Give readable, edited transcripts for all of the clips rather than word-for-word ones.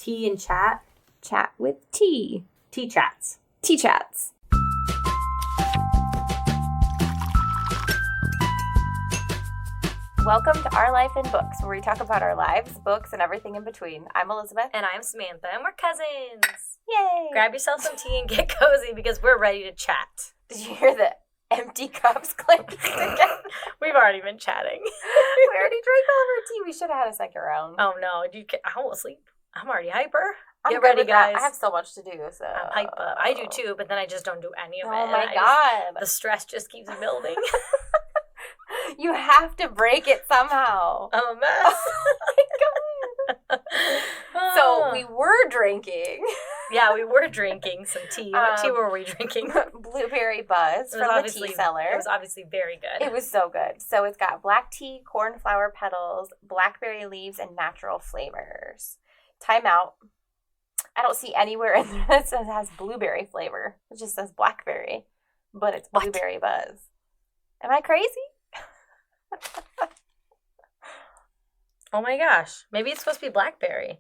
Tea and chat. Chat with tea. Tea chats. Tea chats. Welcome to Our Life in Books, where we talk about our lives, books, and everything in between. I'm Elizabeth. And I'm Samantha, and we're cousins. Yay! Grab yourself some tea and get cozy because we're ready to chat. Did you hear the empty cups clink again? We've already been chatting. We already drank all of our tea. We should have had a second round. Oh, no. I won't sleep. I'm already hyper. I'm Get good ready, with that. guys. I have so much to do, so... I'm hyper. I do too, but then I just don't do any of it. Oh, my and God. The stress just keeps building. You have to break it somehow. I'm a mess. Oh, my God. So, we were drinking. Yeah, we were drinking some tea. What tea were we drinking? Blueberry Buzz from the tea seller. It was obviously very good. It was so good. So it's got black tea, cornflower petals, blackberry leaves, and natural flavors. Time out. I don't see anywhere in there that says it has blueberry flavor. It just says blackberry, but it's Blueberry Buzz. Am I crazy? Oh my gosh. Maybe it's supposed to be blackberry.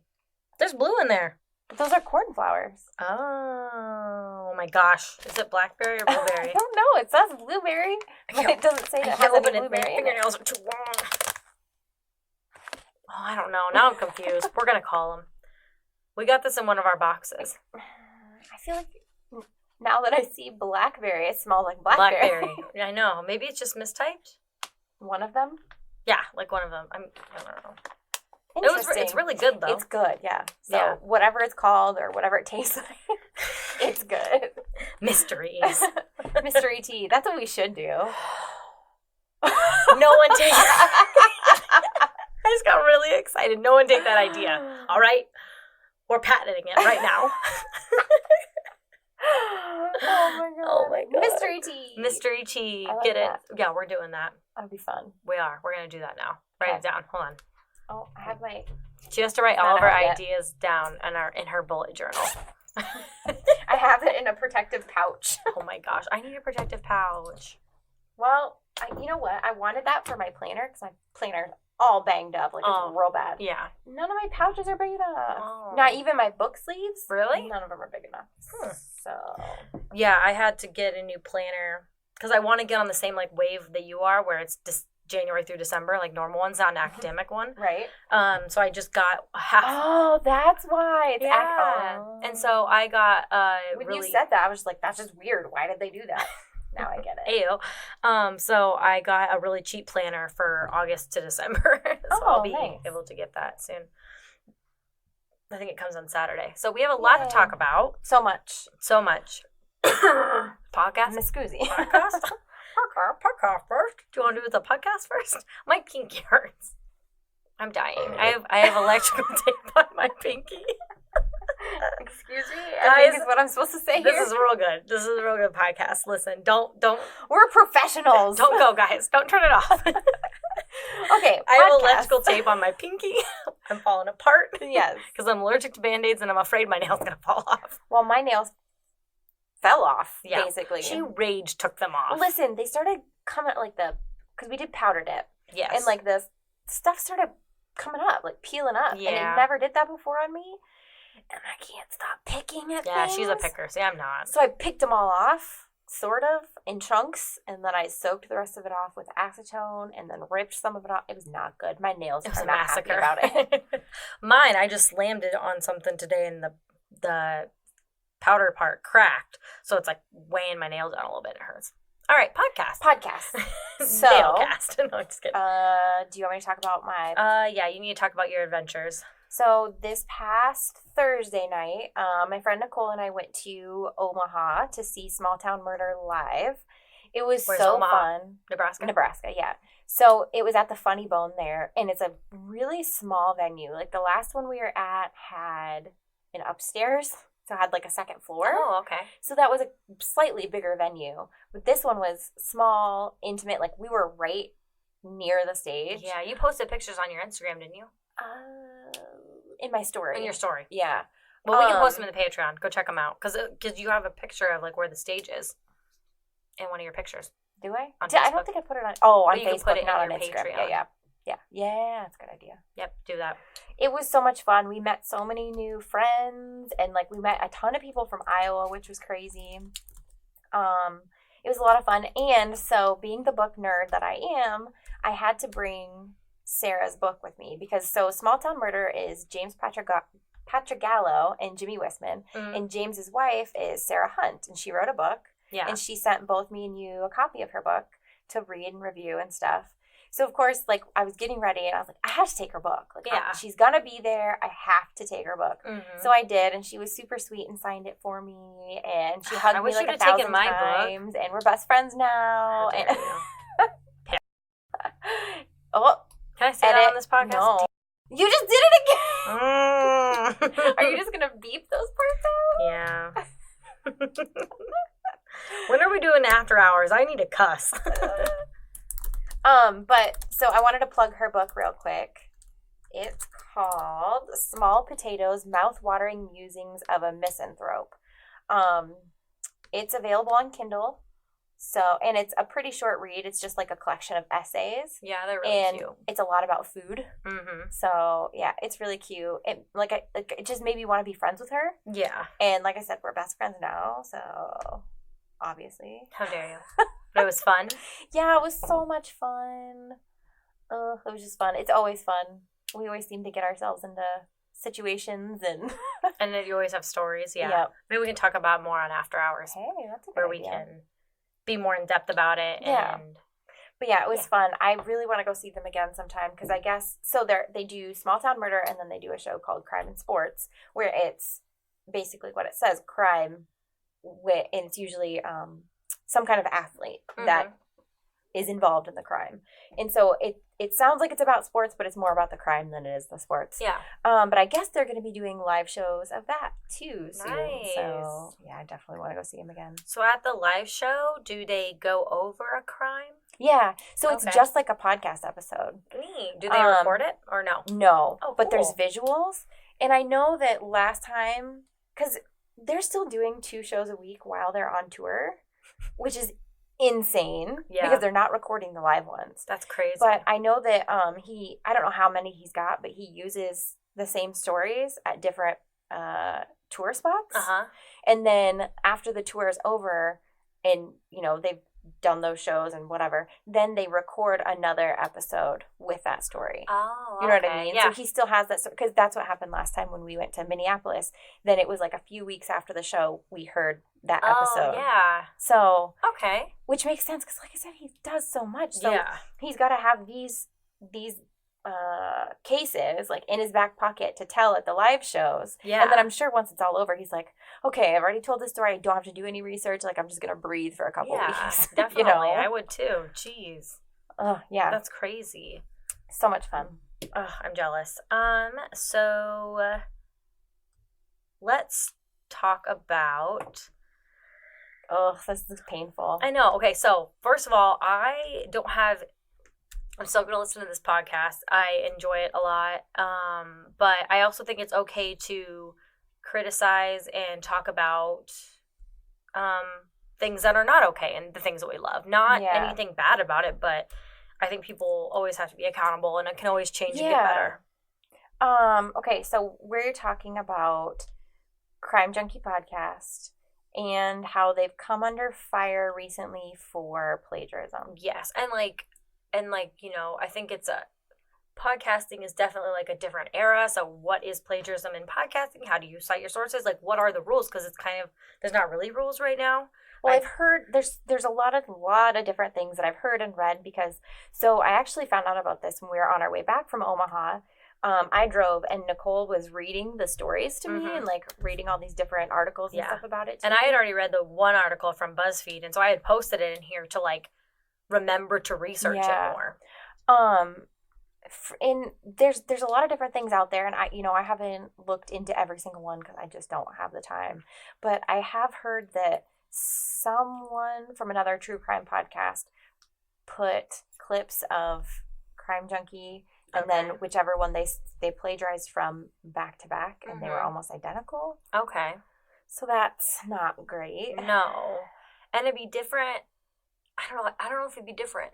There's blue in there. But those are cornflowers. Oh my gosh. Is it blackberry or blueberry? I don't know. It says blueberry, but it doesn't say that it has any blueberry My in it. fingernails are too long. Oh, I don't know. Now I'm confused. We're going to call them. We got this in one of our boxes. I feel like now that I see blackberry, it smells like blackberry. I know. Maybe it's just mistyped. One of them? Yeah, like one of them. I don't know. Interesting. It's really good, though. It's good, yeah. So Yeah. whatever it's called or whatever it tastes like, it's good. Mysteries. Mystery tea. That's what we should do. No one take I just got really excited. No one take that idea. All right? We're patenting it right now. Oh my god. Mystery tea. Mystery tea. I like Get that. it? Yeah, we're doing that. That'd be fun. We are. We're going to do that now. Write it down. Hold on. Oh, I have my... She has to write all of her ideas down in her bullet journal. I have it in a protective pouch. Oh my gosh. I need a protective pouch. Well, you know what? I wanted that for my planner because my planner's all banged up. Like, it's real bad. Yeah. None of my pouches are big enough. Oh. Not even my book sleeves. Really? None of them are big enough. So... Yeah, I had to get a new planner because I want to get on the same like wave that you are where it's just January through December, like normal one's not an academic one. Right. So I just got half. Oh, that's why. It's And so I got when really... you said that, I was just like, that's just weird. Why did they do that? Now I get it. Ayo. So I got a really cheap planner for August to December. So I'll be able to get that soon. I think it comes on Saturday. So we have a lot to talk about. So much. Podcast? Miss Goozy. Podcast? Podcast first. Do you want to do the podcast first? My pinky hurts. I'm dying. I have electrical tape on my pinky. Excuse me? I think is what I'm supposed to say This here. is real good. This is a real good podcast. Listen, don't. We're professionals. Don't go, guys. Don't turn it off. Okay, I have electrical tape on my pinky. I'm falling apart. Yes. Because I'm allergic to Band-Aids and I'm afraid my nail's going to fall off. Well, my nails fell off, basically. She rage took them off. Listen, they started coming because we did powder dip. Yes. And like the stuff started coming up, like peeling up. Yeah. And it never did that before on me. And I can't stop picking at things. She's a picker. See, I'm not. So I picked them all off, sort of, in chunks, and then I soaked the rest of it off with acetone and then ripped some of it off. It was not good. My nails are not happy about it. Mine, I just slammed it on something today and the powder part cracked. So it's like weighing my nails down a little bit. It hurts. All right, podcast. So, Nailcast. No, I'm just kidding. Do you want me to talk about my... Yeah, you need to talk about your adventures. So this past Thursday night, my friend Nicole and I went to Omaha to see Small Town Murder live. It was so fun. Nebraska, yeah. So it was at the Funny Bone there, and it's a really small venue. Like the last one we were at had an upstairs, so it had like a second floor. Oh, okay. So that was a slightly bigger venue. But this one was small, intimate. Like we were right near the stage. Yeah, you posted pictures on your Instagram, didn't you? In my story. In your story. Yeah. Well, we can post them in the Patreon. Go check them out. Because you have a picture of like where the stage is in one of your pictures. Do I? On I don't Facebook. think I put it on. Oh, on you can Facebook, put it not in on your Instagram. Patreon. Yeah. Yeah, that's a good idea. Yep, do that. It was so much fun. We met so many new friends, and like we met a ton of people from Iowa, which was crazy. It was a lot of fun. And so, being the book nerd that I am, I had to bring Sarah's book with me because Small Town Murder is James Patrigallo and Jimmy Wissman, and James's wife is Sarah Hunt, and she wrote a book. Yeah. And she sent both me and you a copy of her book to read and review and stuff. So, of course, like, I was getting ready, and I was like, I have to take her book. Like, she's going to be there. I have to take her book. Mm-hmm. So I did, and she was super sweet and signed it for me, and she hugged me like 1,000 times, and we're best friends now. And oh, can I say that on this podcast? No. You just did it again! Are you just going to beep those parts out? Yeah. When are we doing after hours? I need to cuss. But so I wanted to plug her book real quick. It's called Small Potatoes, Mouth-Watering Musings of a Misanthrope. It's available on Kindle. And it's a pretty short read. It's just like a collection of essays. Yeah, they're really cute. It's a lot about food. Mm-hmm. So yeah, it's really cute. It just made me want to be friends with her. Yeah. And like I said, we're best friends now. So obviously. How dare you? But it was fun. Yeah, it was so much fun. It was just fun. It's always fun. We always seem to get ourselves into situations and and then you always have stories. Yeah. Yep. Maybe we can talk about more on After Hours. Hey, that's a good where idea. We can be more in depth about it. Yeah. But yeah, it was fun. I really want to go see them again sometime because I guess they do Small Town Murder, and then they do a show called Crime and Sports where it's basically what it says, crime, and it's usually some kind of athlete that is involved in the crime. And so it sounds like it's about sports, but it's more about the crime than it is the sports. Yeah. But I guess they're going to be doing live shows of that too soon. Nice. So yeah, I definitely want to go see them again. So at the live show, do they go over a crime? Yeah. So it's just like a podcast episode. Neat. Do they record it or no? No. Oh, but there's visuals. And I know that last time, because they're still doing 2 shows a week while they're on tour, which is insane because they're not recording the live ones. That's crazy. But I know that I don't know how many he's got, but he uses the same stories at different tour spots. And then after the tour is over and, they've done those shows and whatever, then they record another episode with that story. Oh, you know what I mean? Yeah. So he still has that, because that's what happened last time when we went to Minneapolis. Then it was like a few weeks after the show, we heard that episode. Oh, yeah. So. Okay. Which makes sense, because like I said, he does so much. So he's got to have these cases like in his back pocket to tell at the live shows. Yeah. And then I'm sure once it's all over, he's like, okay, I've already told this story. I don't have to do any research. Like, I'm just going to breathe for a couple weeks. Definitely. I would too. Jeez. Yeah. That's crazy. So much fun. I'm jealous. So let's talk about... this is painful. I know. Okay, so first of all, I'm still going to listen to this podcast. I enjoy it a lot. But I also think it's okay to criticize and talk about things that are not okay and the things that we love. Not anything bad about it, but I think people always have to be accountable, and it can always change and get better. Okay, so we're talking about Crime Junkie Podcast and how they've come under fire recently for plagiarism. Yes, and I think podcasting is definitely like a different era. So what is plagiarism in podcasting? How do you cite your sources? Like, what are the rules? Because it's there's not really rules right now. Well, I've heard there's a lot of different things that I've heard and read so I actually found out about this when we were on our way back from Omaha. I drove and Nicole was reading the stories to me and like reading all these different articles and stuff about it. And I had already read the one article from BuzzFeed, and so I had posted it in here to like remember to research it more. And there's a lot of different things out there, and I haven't looked into every single one because I just don't have the time. But I have heard that someone from another true crime podcast put clips of Crime Junkie and then whichever one they plagiarized from back to back, and they were almost identical. Okay. So that's not great. No. And it'd be different. I don't know if it'd be different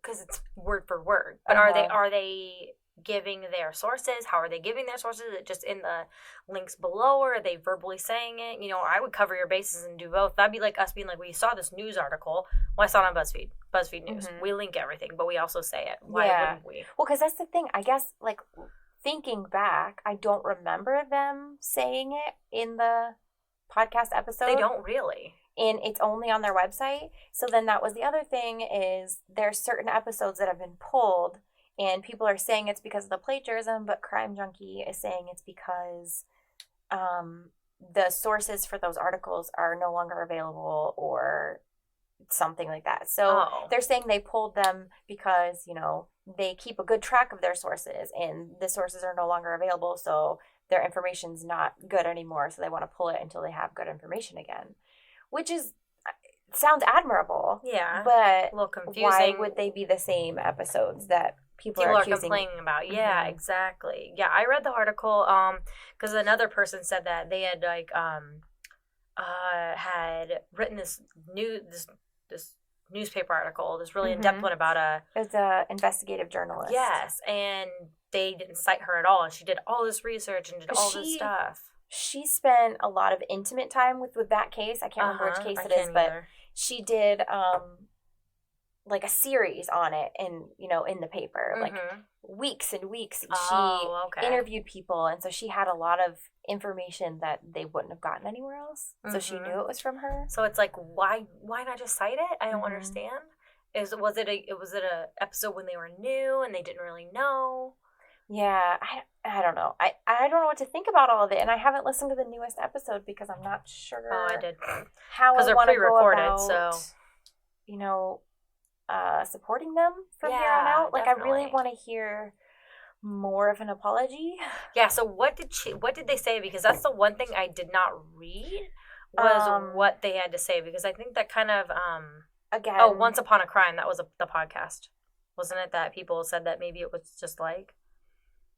because it's word for word. But are they giving their sources? How are they giving their sources? Is it just in the links below, or are they verbally saying it? You know, I would cover your bases and do both. That'd be like us being like, we saw this news article. Well, I saw it on BuzzFeed News. Mm-hmm. We link everything, but we also say it. Why wouldn't we? Well, because that's the thing. I guess, like, thinking back, I don't remember them saying it in the podcast episode. They don't really. And it's only on their website. So then that was the other thing, is there's certain episodes that have been pulled, and people are saying it's because of the plagiarism, but Crime Junkie is saying it's because the sources for those articles are no longer available or something like that. So they're saying they pulled them because, you know, they keep a good track of their sources, and the sources are no longer available, so their information's not good anymore, so they want to pull it until they have good information again, which sounds admirable. Yeah, but a little confusing. Why would they be the same episodes that people are complaining about? Yeah, exactly. Yeah, I read the article because another person said that they had like had written this newspaper article, this really in-depth one about it's a investigative journalist. Yes, and they didn't cite her at all, and she did all this research and did all this stuff. She spent a lot of intimate time with that case. I can't remember which case it is, but she did like a series on it, and in the paper, like weeks and weeks. She interviewed people, and so she had a lot of information that they wouldn't have gotten anywhere else. So she knew it was from her. So it's like, why not just cite it? I don't understand. Was it a episode when they were new and they didn't really know? Yeah, I don't know. I don't know what to think about all of it, and I haven't listened to the newest episode because I'm not sure. Oh, I did. How I want to go about, supporting them from here on out. Like, definitely. I really want to hear more of an apology. Yeah. So what did they say? Because that's the one thing I did not read was what they had to say, because I think that kind of again. Oh, Once Upon a Crime. That was the podcast, wasn't it? That people said that maybe it was just like.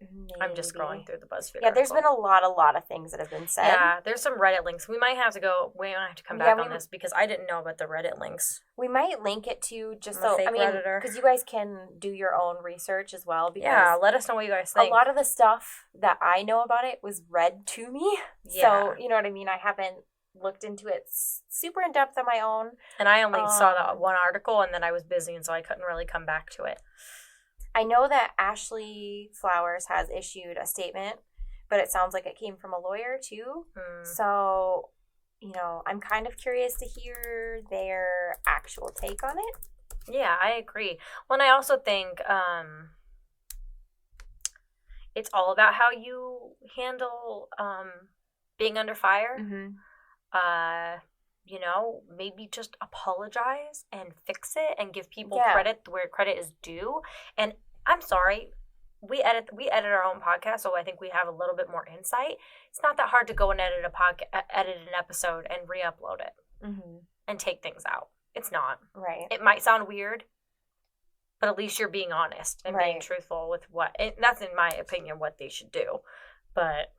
Maybe. I'm just scrolling through the BuzzFeed. Yeah, there's been a lot of things that have been said. Yeah, there's some Reddit links. We might have to come back on this because I didn't know about the Reddit links. We might link it to because you guys can do your own research as well. Because let us know what you guys think. A lot of the stuff that I know about it was read to me. Yeah. So, you know what I mean? I haven't looked into it super in depth on my own. And I only saw that one article, and then I was busy, and so I couldn't really come back to it. I know that Ashley Flowers has issued a statement, but it sounds like it came from a lawyer too. So, I'm kind of curious to hear their actual take on it. Yeah, I agree. Well, and I also think it's all about how you handle being under fire. Maybe just apologize and fix it and give people credit where credit is due. And I'm sorry, we edit our own podcast, so I think we have a little bit more insight. It's not that hard to go and edit an episode and re-upload it and take things out. It's not. Right. It might sound weird, but at least you're being honest and being truthful with that's in my opinion what they should do. But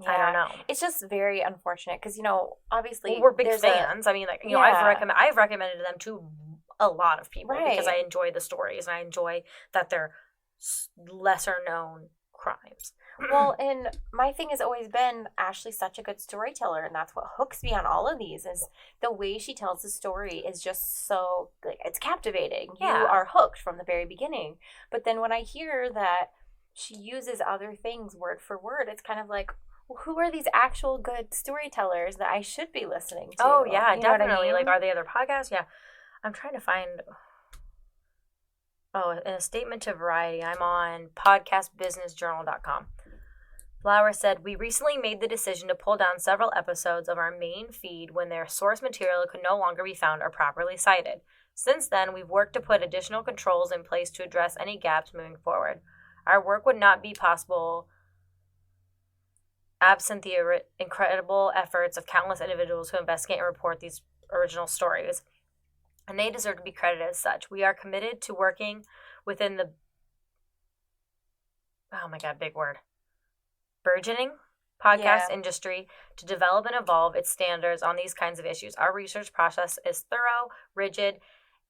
I don't know. It's just very unfortunate because, obviously we're big fans. I've recommended them to a lot of people because I enjoy the stories and I enjoy that they're lesser known crimes. Well, and my thing has always been Ashley's such a good storyteller, and that's what hooks me on all of these is the way she tells the story is just so, like, it's captivating. Yeah. You are hooked from the very beginning. But then when I hear that she uses other things word for word, it's kind of like, who are these actual good storytellers that I should be listening to? Oh, yeah, definitely. Like, are they other podcasts? Yeah. I'm trying to find... Oh, in a statement to Variety, I'm on podcastbusinessjournal.com. Flower said, "We recently made the decision to pull down several episodes of our main feed when their source material could no longer be found or properly cited. Since then, we've worked to put additional controls in place to address any gaps moving forward. Our work would not be possible absent the incredible efforts of countless individuals who investigate and report these original stories, and they deserve to be credited as such. We are committed to working within the big word, burgeoning podcast industry to develop and evolve its standards on these kinds of issues. Our research process is thorough, rigid,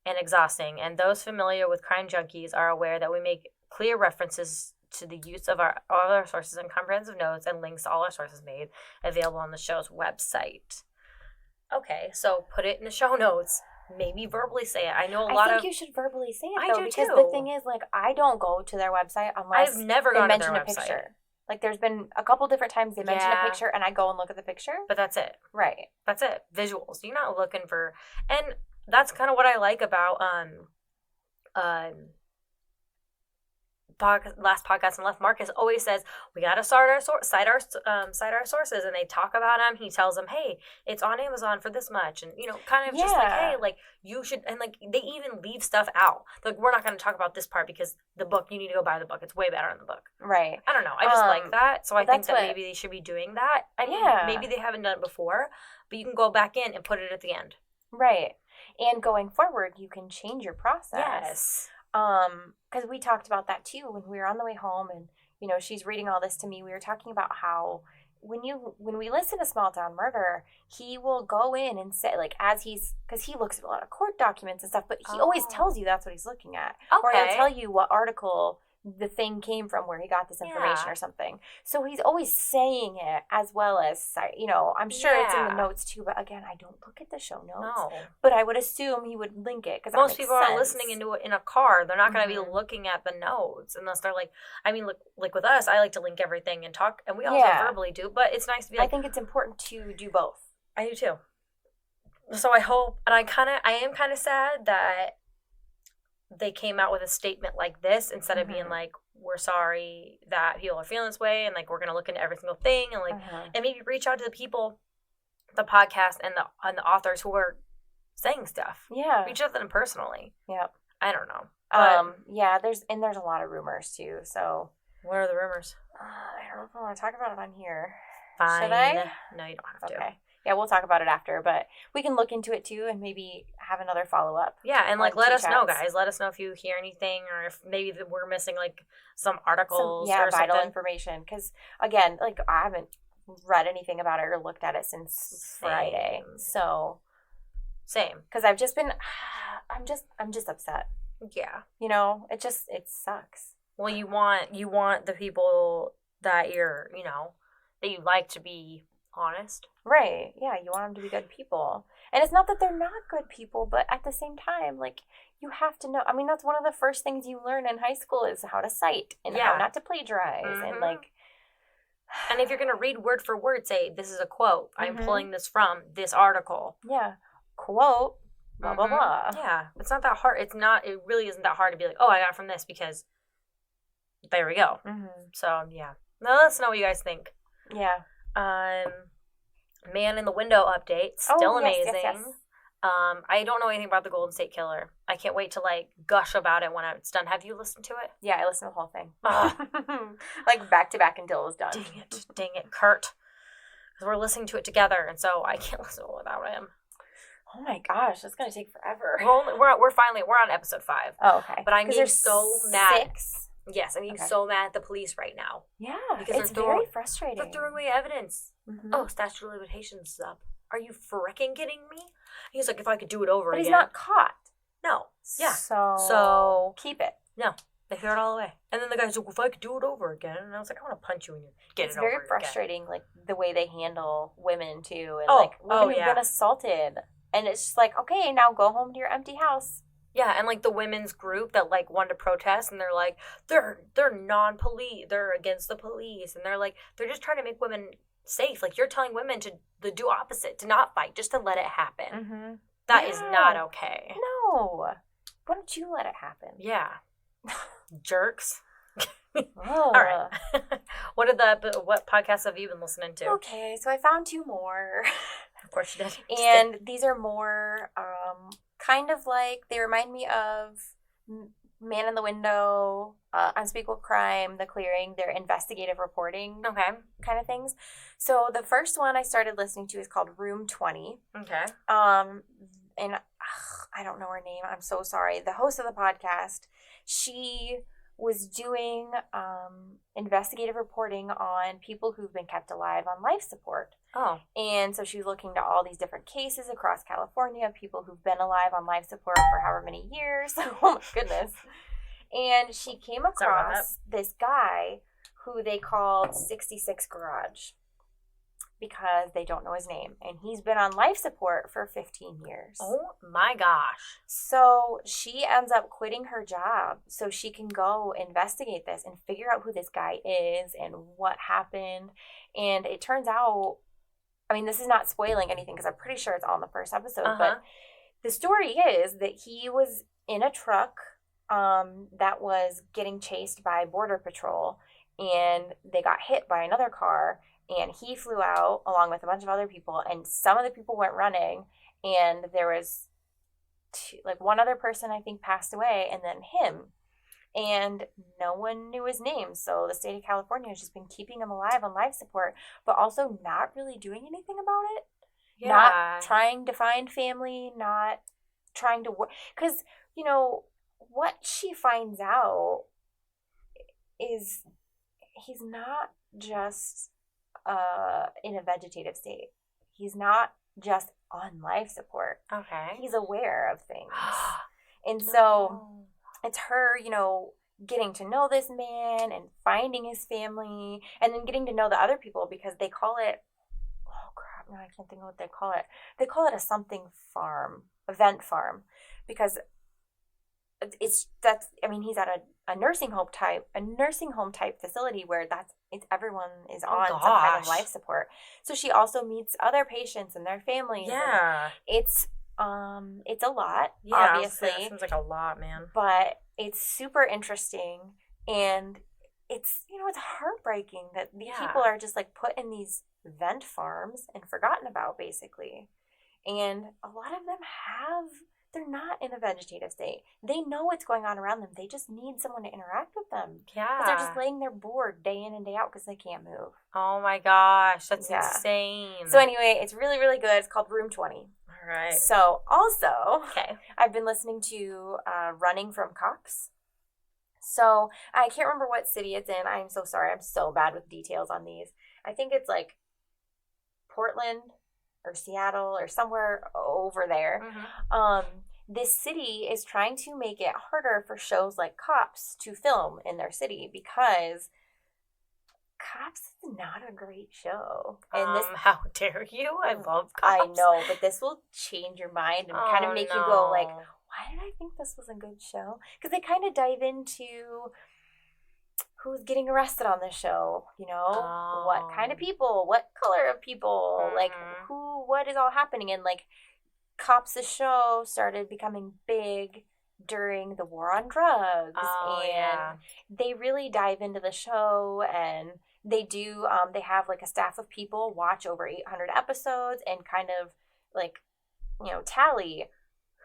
and exhausting, and those familiar with Crime Junkies are aware that we make clear references to the use of all our sources and comprehensive notes and links to all our sources made available on the show's website. Okay, so put it in the show notes. Maybe verbally say it. I know I think you should verbally say it, though. I do because too. the thing is, like, I don't go to their website unless I've never gone to their website. Picture. Like, there's been a couple different times they mention a picture, and I go and look at the picture. But that's it. Right. That's it. Visuals. You're not looking for... And that's kind of what I like about last podcast on Left. Marcus always says we gotta cite our sources, and they talk about them. He tells them, hey, it's on Amazon for this much, and kind of just like, hey, like, you should, and like they even leave stuff out. Like, we're not gonna talk about this part because the book, you need to go buy the book. It's way better in the book. Right. I don't know. I just like that, so I think that maybe they should be doing that. I mean, maybe they haven't done it before, but you can go back in and put it at the end. Right. And going forward, you can change your process. Yes. Because we talked about that too when we were on the way home, and she's reading all this to me. We were talking about how when we listen to Small Town Murder, he will go in and say, like, because he looks at a lot of court documents and stuff, but he always tells you that's what he's looking at, or he'll tell you what article the thing came from, where he got this information or something. So he's always saying it, as well as, I'm sure it's in the notes too, but again, I don't look at the show notes. No. But I would assume he would link it, because most people are listening into it in a car. They're not going to be looking at the notes unless they're like, I mean, like with us, I like to link everything and talk, and we also verbally do, but it's nice to be like, I think it's important to do both. I do too. So I hope, and I am kind of sad that they came out with a statement like this instead of being like, we're sorry that people are feeling this way, and like, we're going to look into every single thing, and like, and maybe reach out to the people, the podcast and the authors who are saying stuff. Yeah. Reach out to them personally. Yep. I don't know. There's a lot of rumors too, so. What are the rumors? I don't know if I want to talk about it on here. Fine. Should I? No, you don't have to. Okay. Yeah, we'll talk about it after, but we can look into it too and maybe have another follow-up. Yeah, and like, let us know, guys. Let us know if you hear anything, or if maybe we're missing like some articles or vital something. information. Because again, like, I haven't read anything about it or looked at it since Friday. So same. Because I've just been, I'm just upset. Yeah. It sucks. Well, you want the people that that you like to be honest. Right. Yeah, you want them to be good people. And it's not that they're not good people, but at the same time, like, you have to know. I mean, that's one of the first things you learn in high school is how to cite and how not to plagiarize. And like, and if you're going to read word for word, say, this is a quote. I'm pulling this from this article. Yeah. Quote, blah, blah, blah. Yeah. It's not that hard. It really isn't that hard to be like, oh, I got it from this because there we go. So, yeah. Now, let us know what you guys think. Yeah. Man in the Window update. Still amazing. Yes. I don't know anything about the Golden State Killer. I can't wait to like gush about it when it's done. Have you listened to it? Yeah, I listened to the whole thing. Like, back to back until it was done. Dang it, Kurt. Because we're listening to it together, and so I can't listen to it without him. Oh my gosh, that's gonna take forever. We're on episode 5. Oh, okay. But I'm getting so mad. 6? Yes, I'm getting so mad at the police right now. Yeah, because it's very frustrating. They're throwing away evidence. Oh, statute of limitations is up. Are you freaking kidding me? He's like, if I could do it over again. But he's not caught. No. Yeah. So keep it. No. They threw it all away. And then the guy's like, if I could do it over again. And I was like, I want to punch you when you get it over again. It's very frustrating, like, the way they handle women, too. And, women who've been assaulted. And it's just like, okay, now go home to your empty house. Yeah, and like the women's group that like wanted to protest, and they're like, they're non-police, they're against the police, and they're just trying to make women safe. Like, you're telling women to do opposite, to not fight, just to let it happen. That is not okay. No. Why don't you let it happen? Yeah. Jerks. All right. What podcasts have you been listening to? Okay, so I found 2 more. Of course you did. And these are more kind of like, they remind me of Man in the Window, Unspeakable Crime, The Clearing. They're investigative reporting kind of things. So the first one I started listening to is called Room 20. Okay. And I don't know her name. I'm so sorry. The host of the podcast, she was doing investigative reporting on people who've been kept alive on life support. Oh. And so she was looking to all these different cases across California, people who've been alive on life support for however many years. Oh my goodness. And she came across this guy who they called 66 Garage because they don't know his name. And he's been on life support for 15 years. Oh my gosh. So she ends up quitting her job so she can go investigate this and figure out who this guy is and what happened. And it turns out, I mean, this is not spoiling anything because I'm pretty sure it's all in the first episode, but the story is that he was in a truck that was getting chased by Border Patrol, and they got hit by another car, and he flew out along with a bunch of other people, and some of the people went running, and there was one other person I think passed away, and then him, and no one knew his name. So the state of California has just been keeping him alive on life support, but also not really doing anything about it. Yeah. Not trying to find family, not trying to work, because what she finds out is he's not just in a vegetative state. He's not just on life support. Okay. He's aware of things. And so it's her, getting to know this man and finding his family and then getting to know the other people because they call it, oh crap, no, I can't think of what they call it. They call it a something farm, event farm, because he's at a nursing home type facility where everyone is on some kind of life support. So she also meets other patients and their families. Yeah. It's a lot, obviously. It seems like a lot, man. But it's super interesting, and it's heartbreaking that these people are just put in these vent farms and forgotten about, basically. And a lot of them they're not in a vegetative state. They know what's going on around them. They just need someone to interact with them. Yeah. Because they're just laying there bored day in and day out because they can't move. Oh my gosh, that's insane. So anyway, it's really, really good. It's called Room 20. All right. So also, I've been listening to Running from Cops. So I can't remember what city it's in. I'm so sorry. I'm so bad with details on these. I think it's Portland or Seattle or somewhere over there. This city is trying to make it harder for shows like Cops to film in their city because Cops is not a great show. And how dare you? I love Cops. I know, but this will change your mind and kind of make you go why did I think this was a good show? Because they kind of dive into who's getting arrested on this show, what kind of people, what color of people, what is all happening. And Cops, the show started becoming big during the war on drugs. They really dive into the show, and they do, they have a staff of people watch over 800 episodes and kind of tally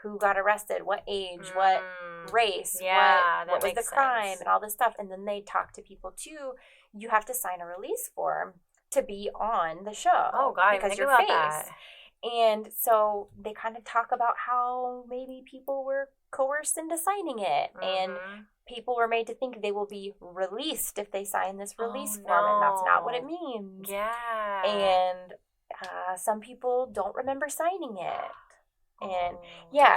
who got arrested, what age, what race, what was the crime, and all this stuff. And then they talk to people too. You have to sign a release form to be on the show. Oh God, because you're famous. That. And so they kind of talk about how maybe people were coerced into signing it, and people were made to think they will be released if they sign this release form, and that's not what it means. Yeah. And some people don't remember signing it. And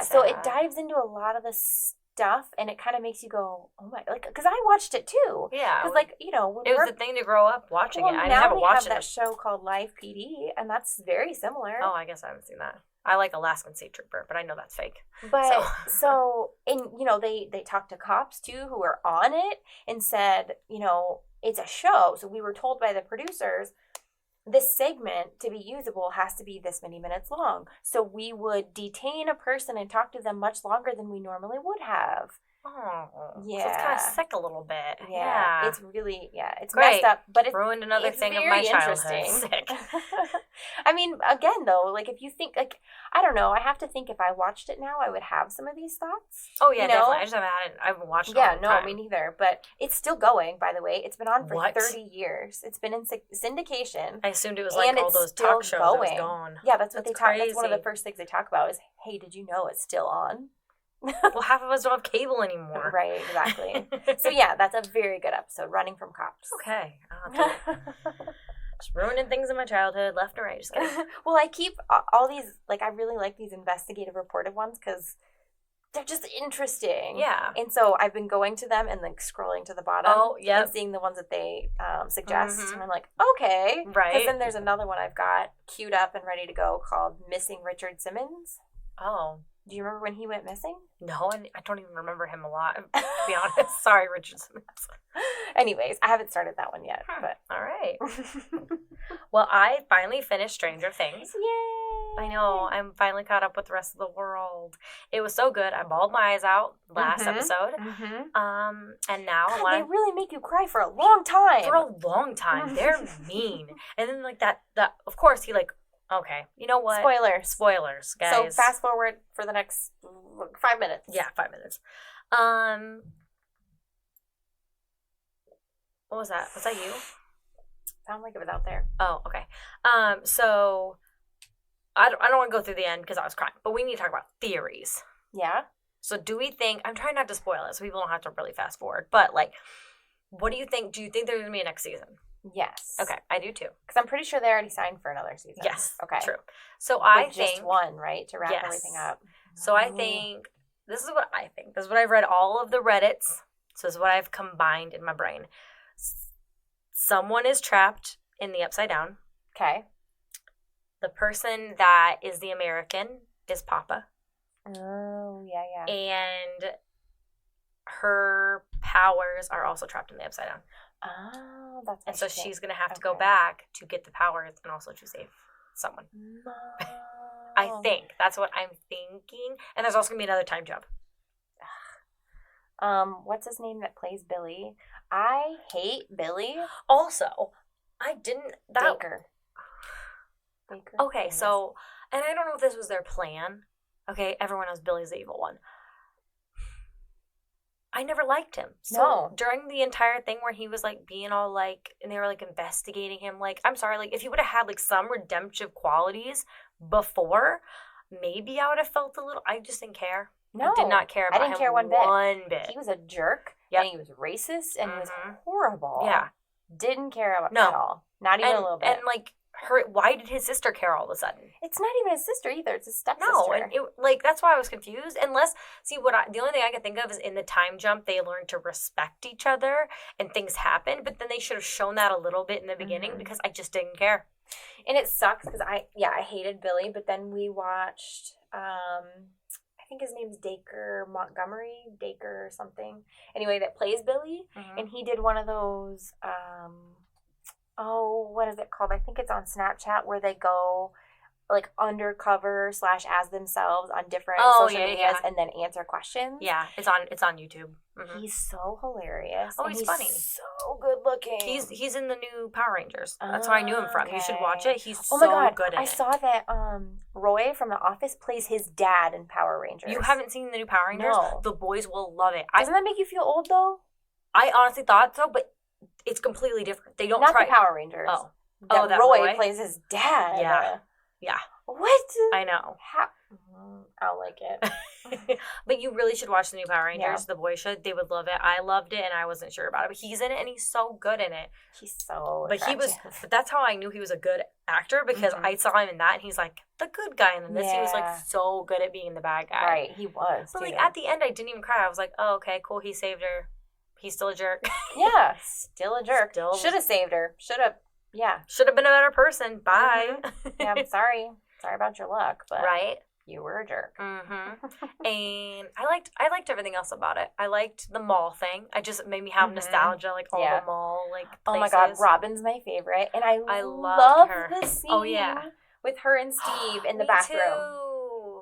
so it dives into a lot of the stuff, and it kind of makes you go, oh my, because I watched it too. Yeah. Because it was a thing to grow up watching it. I haven't watched it. Now we have that show called Live PD, and that's very similar. Oh, I guess I haven't seen that. I like Alaskan State Trooper, but I know that's fake. But they talked to cops too who were on it and said, it's a show. So we were told by the producers, this segment to be usable has to be this many minutes long. So we would detain a person and talk to them much longer than we normally would have. Oh, yeah. So it's kind of sick a little bit. Yeah. It's really, it's great. Messed up. But it's ruined another thing of my childhood. Sick. I mean, again, though, if you think, I don't know, I have to think if I watched it now, I would have some of these thoughts. Oh, yeah, definitely. I haven't watched it all the time. Me neither. But it's still going, by the way. It's been on for 30 years. It's been in syndication. I assumed it was all those talk shows that was gone. Yeah, that's what they talk. That's one of the first things they talk about is, hey, did you know it's still on? Well, half of us don't have cable anymore. Right, exactly. So yeah, that's a very good episode, Running from Cops. Okay. Just ruining things in my childhood, left and right. Just kidding. Well, I keep all these, like, I really like these investigative reported ones because they're just interesting. Yeah. And so I've been going to them and, like, scrolling to the bottom. Oh, yeah. And seeing the ones that they suggest. Mm-hmm. And I'm like, okay. Right. Because then there's another one I've got queued up and ready to go called Missing Richard Simmons. Oh. Do you remember when he went missing? No, I don't even remember him a lot, to be honest. Sorry, Richard Simmons. Anyways, I haven't started that one yet. But all right. Well, I finally finished Stranger Things. Yay! I know. I'm finally caught up with the rest of the world. It was so good. I bawled my eyes out last episode. Mm-hmm. And now God, they really make you cry for a long time. For a long time. They're mean. And then like that of course he like, okay, you know what? Spoilers, guys. So fast forward for the next 5 minutes. Yeah, 5 minutes. What was that? Was that you? Sounded like it was out there. Oh, okay. So I don't want to go through the end because I was crying, but we need to talk about theories. Yeah. So do we think, I'm trying not to spoil it so people don't have to really fast forward, but like, what do you think? Do you think there's going to be a next season? Yes. Okay, I do too. Because I'm pretty sure they already signed for another season. Yes. Okay. True. So I think just one, right, to wrap everything up. So I think this is what I think. This is what I've read all of the Reddits. So this is what I've combined in my brain. Someone is trapped in the Upside Down. Okay. The person that is the American is Papa. Oh, yeah. And her powers are also trapped in the Upside Down. Oh, that's and so she's going to have to go back to get the powers and also to save someone. No. I think. That's what I'm thinking. And there's also going to be another time jump. What's his name that plays Billy? I hate Billy. Also, I didn't... Baker. Okay, so... And I don't know if this was their plan. Okay, everyone knows Billy's the evil one. I never liked him. So during the entire thing where he was like being all like, and they were like investigating him, like, I'm sorry, like if he would have had like some redemptive qualities before, maybe I would have felt a little, I just didn't care. No. I did not care about him. I didn't care one bit. He was a jerk, and he was racist, and he was horrible. Yeah. Didn't care about it at all. Not even a little bit. And like, why did his sister care all of a sudden? It's not even his sister either. It's his stepsister. No, and that's why I was confused. Unless, the only thing I can think of is in the time jump, they learned to respect each other and things happen. But then they should have shown that a little bit in the beginning because I just didn't care. And it sucks because I hated Billy. But then we watched, I think his name's Dacre or something. Anyway, that plays Billy, and he did one of those. What is it called? I think it's on Snapchat where they go like undercover / as themselves on different social medias and then answer questions. Yeah, it's on YouTube. Mm-hmm. He's so hilarious. Oh, he's funny. So good looking. He's in the new Power Rangers. That's where I knew him from. Okay. You should watch it. He's so good in it. I saw that Roy from The Office plays his dad in Power Rangers. You haven't seen the new Power Rangers? No. The boys will love it. Doesn't that make you feel old though? I honestly thought so, but it's completely different. They don't Not the Power Rangers. That Roy plays his dad. Yeah. What? I know. I'll like it. But you really should watch the new Power Rangers. Yeah. The boys should. They would love it. I loved it, and I wasn't sure about it. But he's in it, and he's so good in it. He's so attractive. But that's how I knew he was a good actor, because I saw him in that, and he's like the good guy. And in this, he was like so good at being the bad guy. Right, he was. But like at the end, I didn't even cry. I was like, oh, okay, cool. He saved her. He's still a jerk. Yeah, still a jerk. Should have saved her. Should have been a better person. Bye. Yeah, I'm sorry. Sorry about your luck, but right. You were a jerk. And I liked everything else about it. I liked the mall thing. I just made me have nostalgia, like all the mall like places. Oh my God, Robin's my favorite, and I love her. The scene with her and Steve in the bathroom. Too.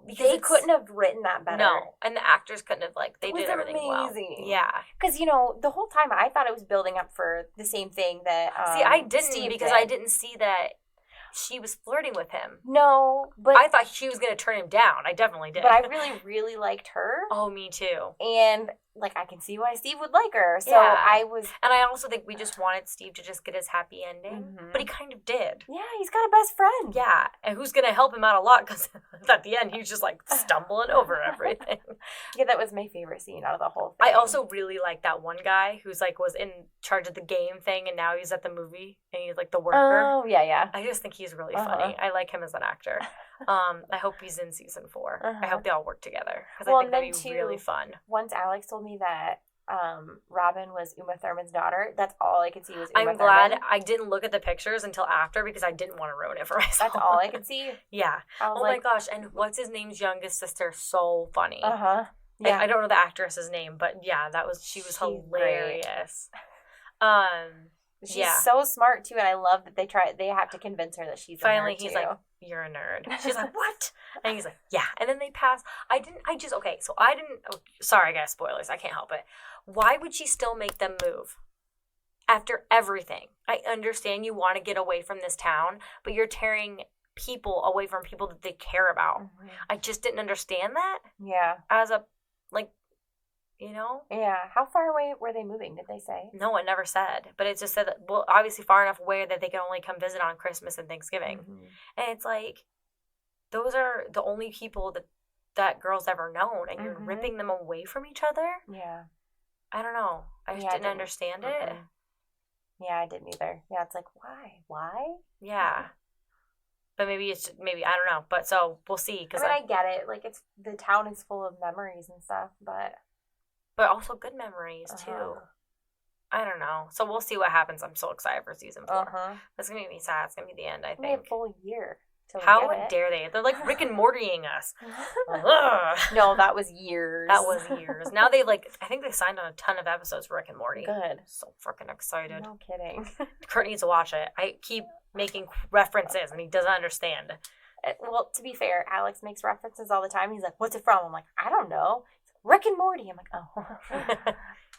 Because they couldn't have written that better. No, and the actors couldn't have they did everything amazing. Well. Yeah, because the whole time I thought it was building up for the same thing that. See, I didn't because I didn't see that she was flirting with him. No, but I thought she was going to turn him down. I definitely did. But I really, really liked her. Oh, me too. And like, I can see why Steve would like her. So I was... And I also think we just wanted Steve to just get his happy ending. But he kind of did. Yeah, he's got a best friend. Yeah, and who's going to help him out a lot, because at the end, he's just, like, stumbling over everything. Yeah, that was my favorite scene out of the whole thing. I also really like that one guy who's, like, was in charge of the game thing, and now he's at the movie, and he's, like, the worker. Oh, yeah. I just think he's really funny. I like him as an actor. I hope he's in season 4. I hope they all work together, because I think that'd be really fun. Once Alex told me that Robin was Uma Thurman's daughter, that's all I could see was Uma Thurman. I'm glad I didn't look at the pictures until after, because I didn't want to ruin it for myself. That's all I could see? Yeah. Oh my gosh, and what's his name's youngest sister? So funny. Yeah. I don't know the actress's name, but yeah, she was hilarious. She's so smart too, and I love that they have to convince her that she's finally a nerd he's too. like, you're a nerd. She's like, what? And he's like, yeah. And then they pass. Sorry guys, spoilers, I can't help it. Why would she still make them move after everything? I understand you want to get away from this town, but you're tearing people away from people that they care about. I just didn't understand that. Yeah. As a, like, you know? Yeah. How far away were they moving, did they say? No, it never said. But it just said that, well, obviously far enough away that they can only come visit on Christmas and Thanksgiving. And it's like, those are the only people that girl's ever known, and you're ripping them away from each other? Yeah. I don't know. I just didn't understand it. Yeah, I didn't either. Yeah, it's like, why? Yeah. But maybe I don't know. But so we'll see. Cause I get it. Like, the town is full of memories and stuff, but also good memories too. I don't know. So we'll see what happens. I'm so excited for season 4. It's gonna make me sad. It's gonna be the end, I think. A full year. How dare they? They're like Rick and Mortying us. No, that was years. Now I think they signed on a ton of episodes for Rick and Morty. Good. So freaking excited. No kidding. Kurt needs to watch it. I keep making references and he doesn't understand. Well, to be fair, Alex makes references all the time. He's like, what's it from? I'm like, I don't know. Rick and Morty. I'm like, oh.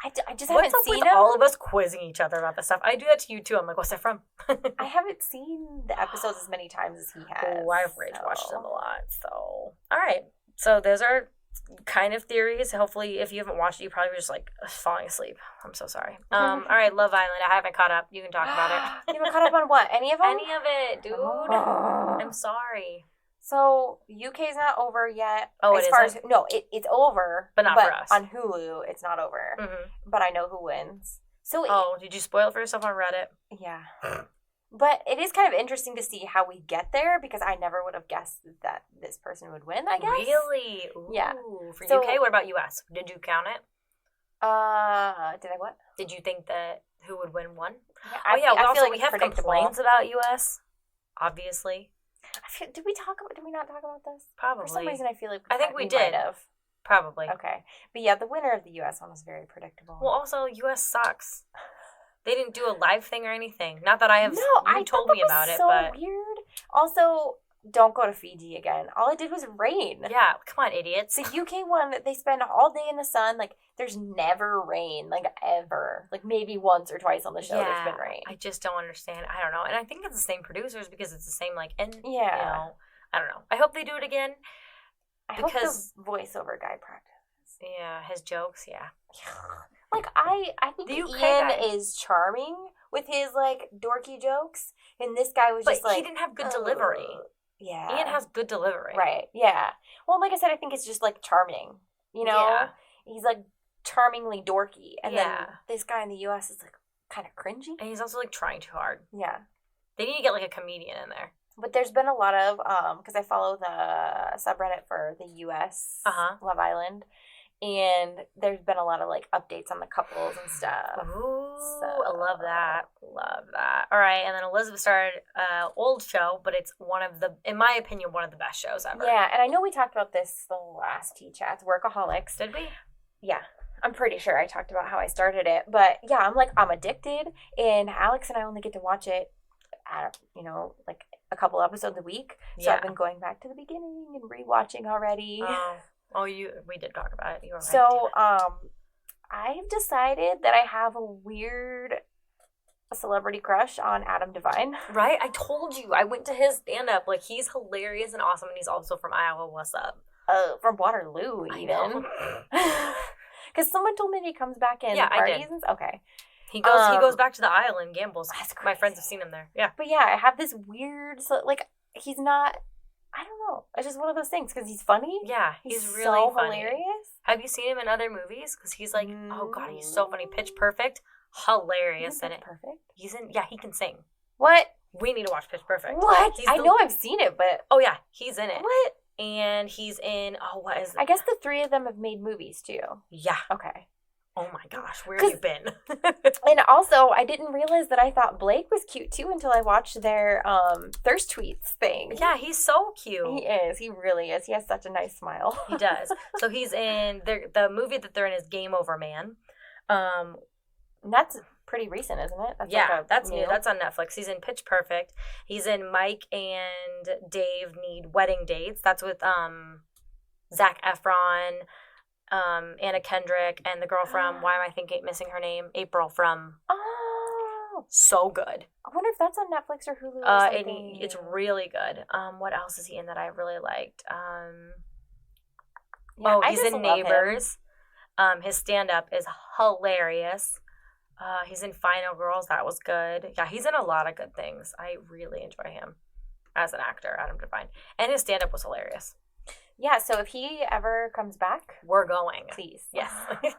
I just haven't seen with all of us quizzing each other about this stuff. I do that to you too. I'm like, what's that from? I haven't seen the episodes as many times as he has. Oh, I've rage watched them a lot. So, all right. So those are kind of theories. Hopefully, if you haven't watched it, you probably were just like falling asleep. I'm so sorry. All right, Love Island. I haven't caught up. You can talk about it. You haven't caught up on what? Any of them? Any of it, dude. I'm sorry. So UK's not over yet. Oh, it's over, but not for us. On Hulu, it's not over. But I know who wins. So did you spoil it for yourself on Reddit? Yeah. But it is kind of interesting to see how we get there, because I never would have guessed that this person would win, I guess. Really? Ooh. Yeah. For UK, what about US? Did you count it? Did I what? Did you think that who would win won? Yeah, I feel like we have complaints about US, obviously. Did we not talk about this? Probably. For some reason, I feel like we did. Might have. Probably. Okay. But yeah, the winner of the US one was very predictable. Well, also, US sucks. They didn't do a live thing or anything. Not that I have. No, you told me about it, but so weird. Also, don't go to Fiji again. All it did was rain. Yeah, come on, idiots. The UK one, they spend all day in the sun. Like, there's never rain, like, ever. Like, maybe once or twice on the show there's been rain. I just don't understand. I don't know. And I think it's the same producers, because it's the same, like, and, yeah. You know, I don't know. I hope they do it again. I hope the voiceover guy practices. Yeah, his jokes, yeah. Like, I think Ian is charming with his, like, dorky jokes. And this guy was just like... But he didn't have good delivery. Yeah. Ian has good delivery. Right, yeah. Well, like I said, I think it's just, like, charming. You know? Yeah. He's, like, charmingly dorky. And then this guy in the U.S. is, like, kind of cringy. And he's also, like, trying too hard. Yeah. They need to get, like, a comedian in there. But there's been a lot of, because I follow the subreddit for the U.S. Love Island. And there's been a lot of, like, updates on the couples and stuff. Ooh, I love that. Love that. All right, and then Elizabeth started an old show, but it's in my opinion, one of the best shows ever. Yeah, and I know we talked about this the last T-Chats, Workaholics. Did we? Yeah. I'm pretty sure I talked about how I started it. But, yeah, I'm addicted, and Alex and I only get to watch it at, like, a couple episodes a week. So I've been going back to the beginning and rewatching already. We did talk about it. You were right. So, I've decided that I have a weird celebrity crush on Adam Devine. Right? I told you. I went to his stand-up. Like, he's hilarious and awesome, and he's also from Iowa. What's up? From Waterloo, even. Because someone told me that he comes back in parties. Okay. He goes back to the aisle and gambles. My friends have seen him there. Yeah. But yeah, I have this weird, he's not, I don't know. It's just one of those things because he's funny. Yeah, he's really so funny. Hilarious. Have you seen him in other movies? Because he's like, oh God, he's so funny. Pitch Perfect. Hilarious in it. Perfect? He can sing. What? We need to watch Pitch Perfect. What? I know I've seen it, but... Oh yeah, he's in it. What? And he's in, what is it? I guess the three of them have made movies too. Yeah. Okay. Oh my gosh, where have you been? And also, I didn't realize that I thought Blake was cute too until I watched their thirst tweets thing. Yeah, he's so cute. He is. He really is. He has such a nice smile. He does. So he's in the movie that they're in is Game Over Man. That's pretty recent, isn't it? That's new. That's on Netflix. He's in Pitch Perfect. He's in Mike and Dave Need Wedding Dates. That's with Zac Efron, Anna Kendrick, and the girl from why am I missing her name? April from. Oh, so good. I wonder if that's on Netflix or Hulu. Or something. It's really good. What else is he in that I really liked? He's in Neighbors. His stand-up is hilarious. He's in Final Girls. That was good. Yeah, he's in a lot of good things. I really enjoy him as an actor, Adam Devine. And his stand-up was hilarious. Yeah, so if he ever comes back... We're going. Please. Yes. Be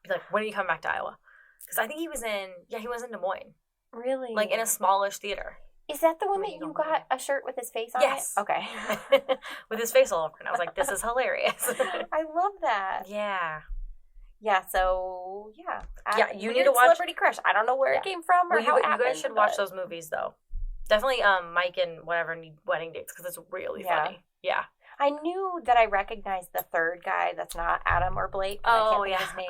like, when are you coming back to Iowa? Because I think he was in Des Moines. Really? Like in a smallish theater. Is that the one that you got a shirt with his face on yes. it? Okay. With his face all over it. And I was like, this is hilarious. I love that. Yeah. Yeah, so, yeah. You need to watch... Celebrity Crush. I don't know where it came from or how it happened. You guys should watch those movies, though. Definitely Mike and whatever Need Wedding Dates, because it's really funny. Yeah. I knew that I recognized the third guy that's not Adam or Blake. I can't think of his name.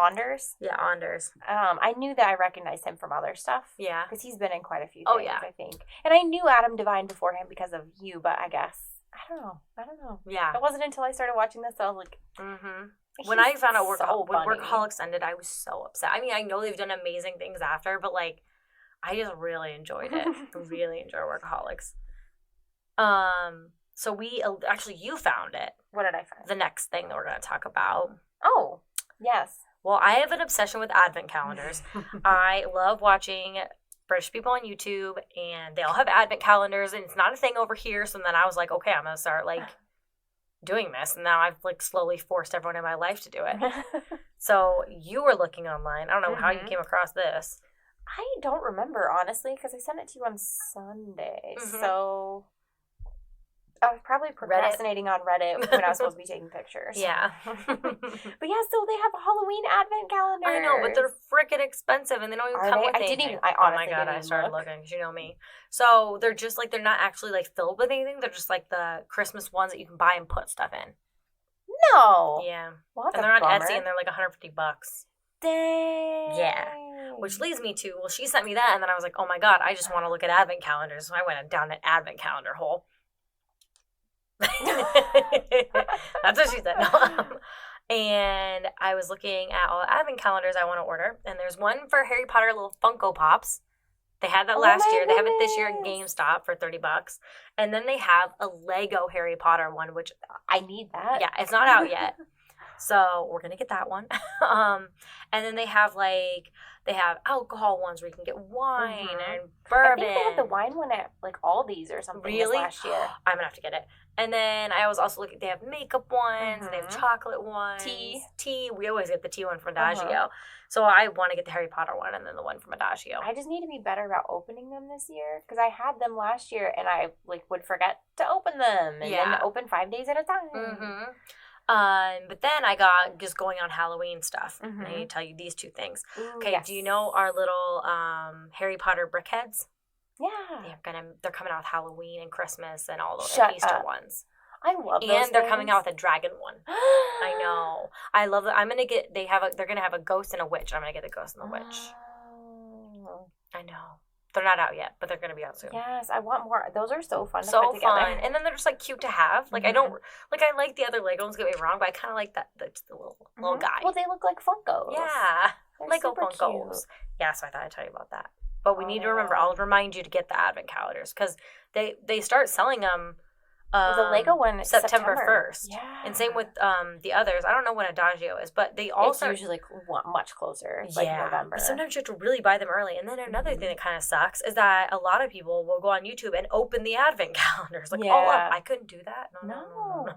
Anders? Yeah, Anders. I knew that I recognized him from other stuff. Yeah. Because he's been in quite a few things, I think. And I knew Adam Devine before him because of you, but I guess, I don't know. Yeah. It wasn't until I started watching this that I was like... Mm-hmm. When I found out when Workaholics ended, I was so upset. I mean, I know they've done amazing things after, but, like, I just really enjoyed it. Really enjoy Workaholics. So you found it. What did I find? The next thing that we're going to talk about. Oh, yes. Well, I have an obsession with advent calendars. I love watching British people on YouTube, and they all have advent calendars, and it's not a thing over here. So then I was like, okay, I'm going to start, like, doing this. And now I've, like, slowly forced everyone in my life to do it. So you were looking online. I don't know how you came across this. I don't remember, honestly, because I sent it to you on Sunday. So... I was probably procrastinating on Reddit when I was supposed to be taking pictures. Yeah. But yeah, so they have a Halloween advent calendar. I know, but they're freaking expensive and they don't even come with anything. I honestly I started looking because you know me. So they're just like, they're not actually like filled with anything. They're just like the Christmas ones that you can buy and put stuff in. No. Yeah. Well, and they're on Etsy and they're like $150. Dang. Yeah. Which leads me to, she sent me that and then I was like, oh my God, I just want to look at advent calendars. So I went down an advent calendar hole. That's what she said. No. And I was looking at all the advent calendars I want to order, and there's one for Harry Potter little Funko Pops. They had that last year. They have it this year at GameStop for $30. And then they have a Lego Harry Potter one, which I need that. Yeah, it's not out yet. So we're going to get that one. And then they have alcohol ones where you can get wine and bourbon. I think they had the wine one at like Aldi's or something this last year. I'm going to have to get it. And then I was also looking, they have makeup ones, and they have chocolate ones. Tea. We always get the tea one from Adagio. So I want to get the Harry Potter one and then the one from Adagio. I just need to be better about opening them this year because I had them last year and I like would forget to open them and then open 5 days at a time. But then I got just going on Halloween stuff. And I need to tell you these two things. Ooh, okay, do you know our little Harry Potter brickheads? Yeah. They're coming out with Halloween and Christmas and all those Easter ones. I love those And they're coming out with a dragon one. I know. I love that. They're gonna have a ghost and a witch. I'm gonna get the ghost and the witch. I know. They're not out yet, but they're gonna be out soon. Yes, I want more. Those are so fun to put together. So fun. And then they're just like cute to have. Like I don't I like the other Legos, don't get me wrong, but I kinda like the little guy. Well, they look like Funkos. Yeah. They're Lego Funkos. Cute. Yeah, so I thought I'd tell you about that. But we need to remember, I'll remind you to get the advent calendars because they start selling them The Lego one is September 1st. Yeah. And same with the others. I don't know when Adagio is, but they also... It's usually much closer. It's like November. But sometimes you have to really buy them early. And then another thing that kind of sucks is that a lot of people will go on YouTube and open the advent calendars. Like, all up. I couldn't do that. No.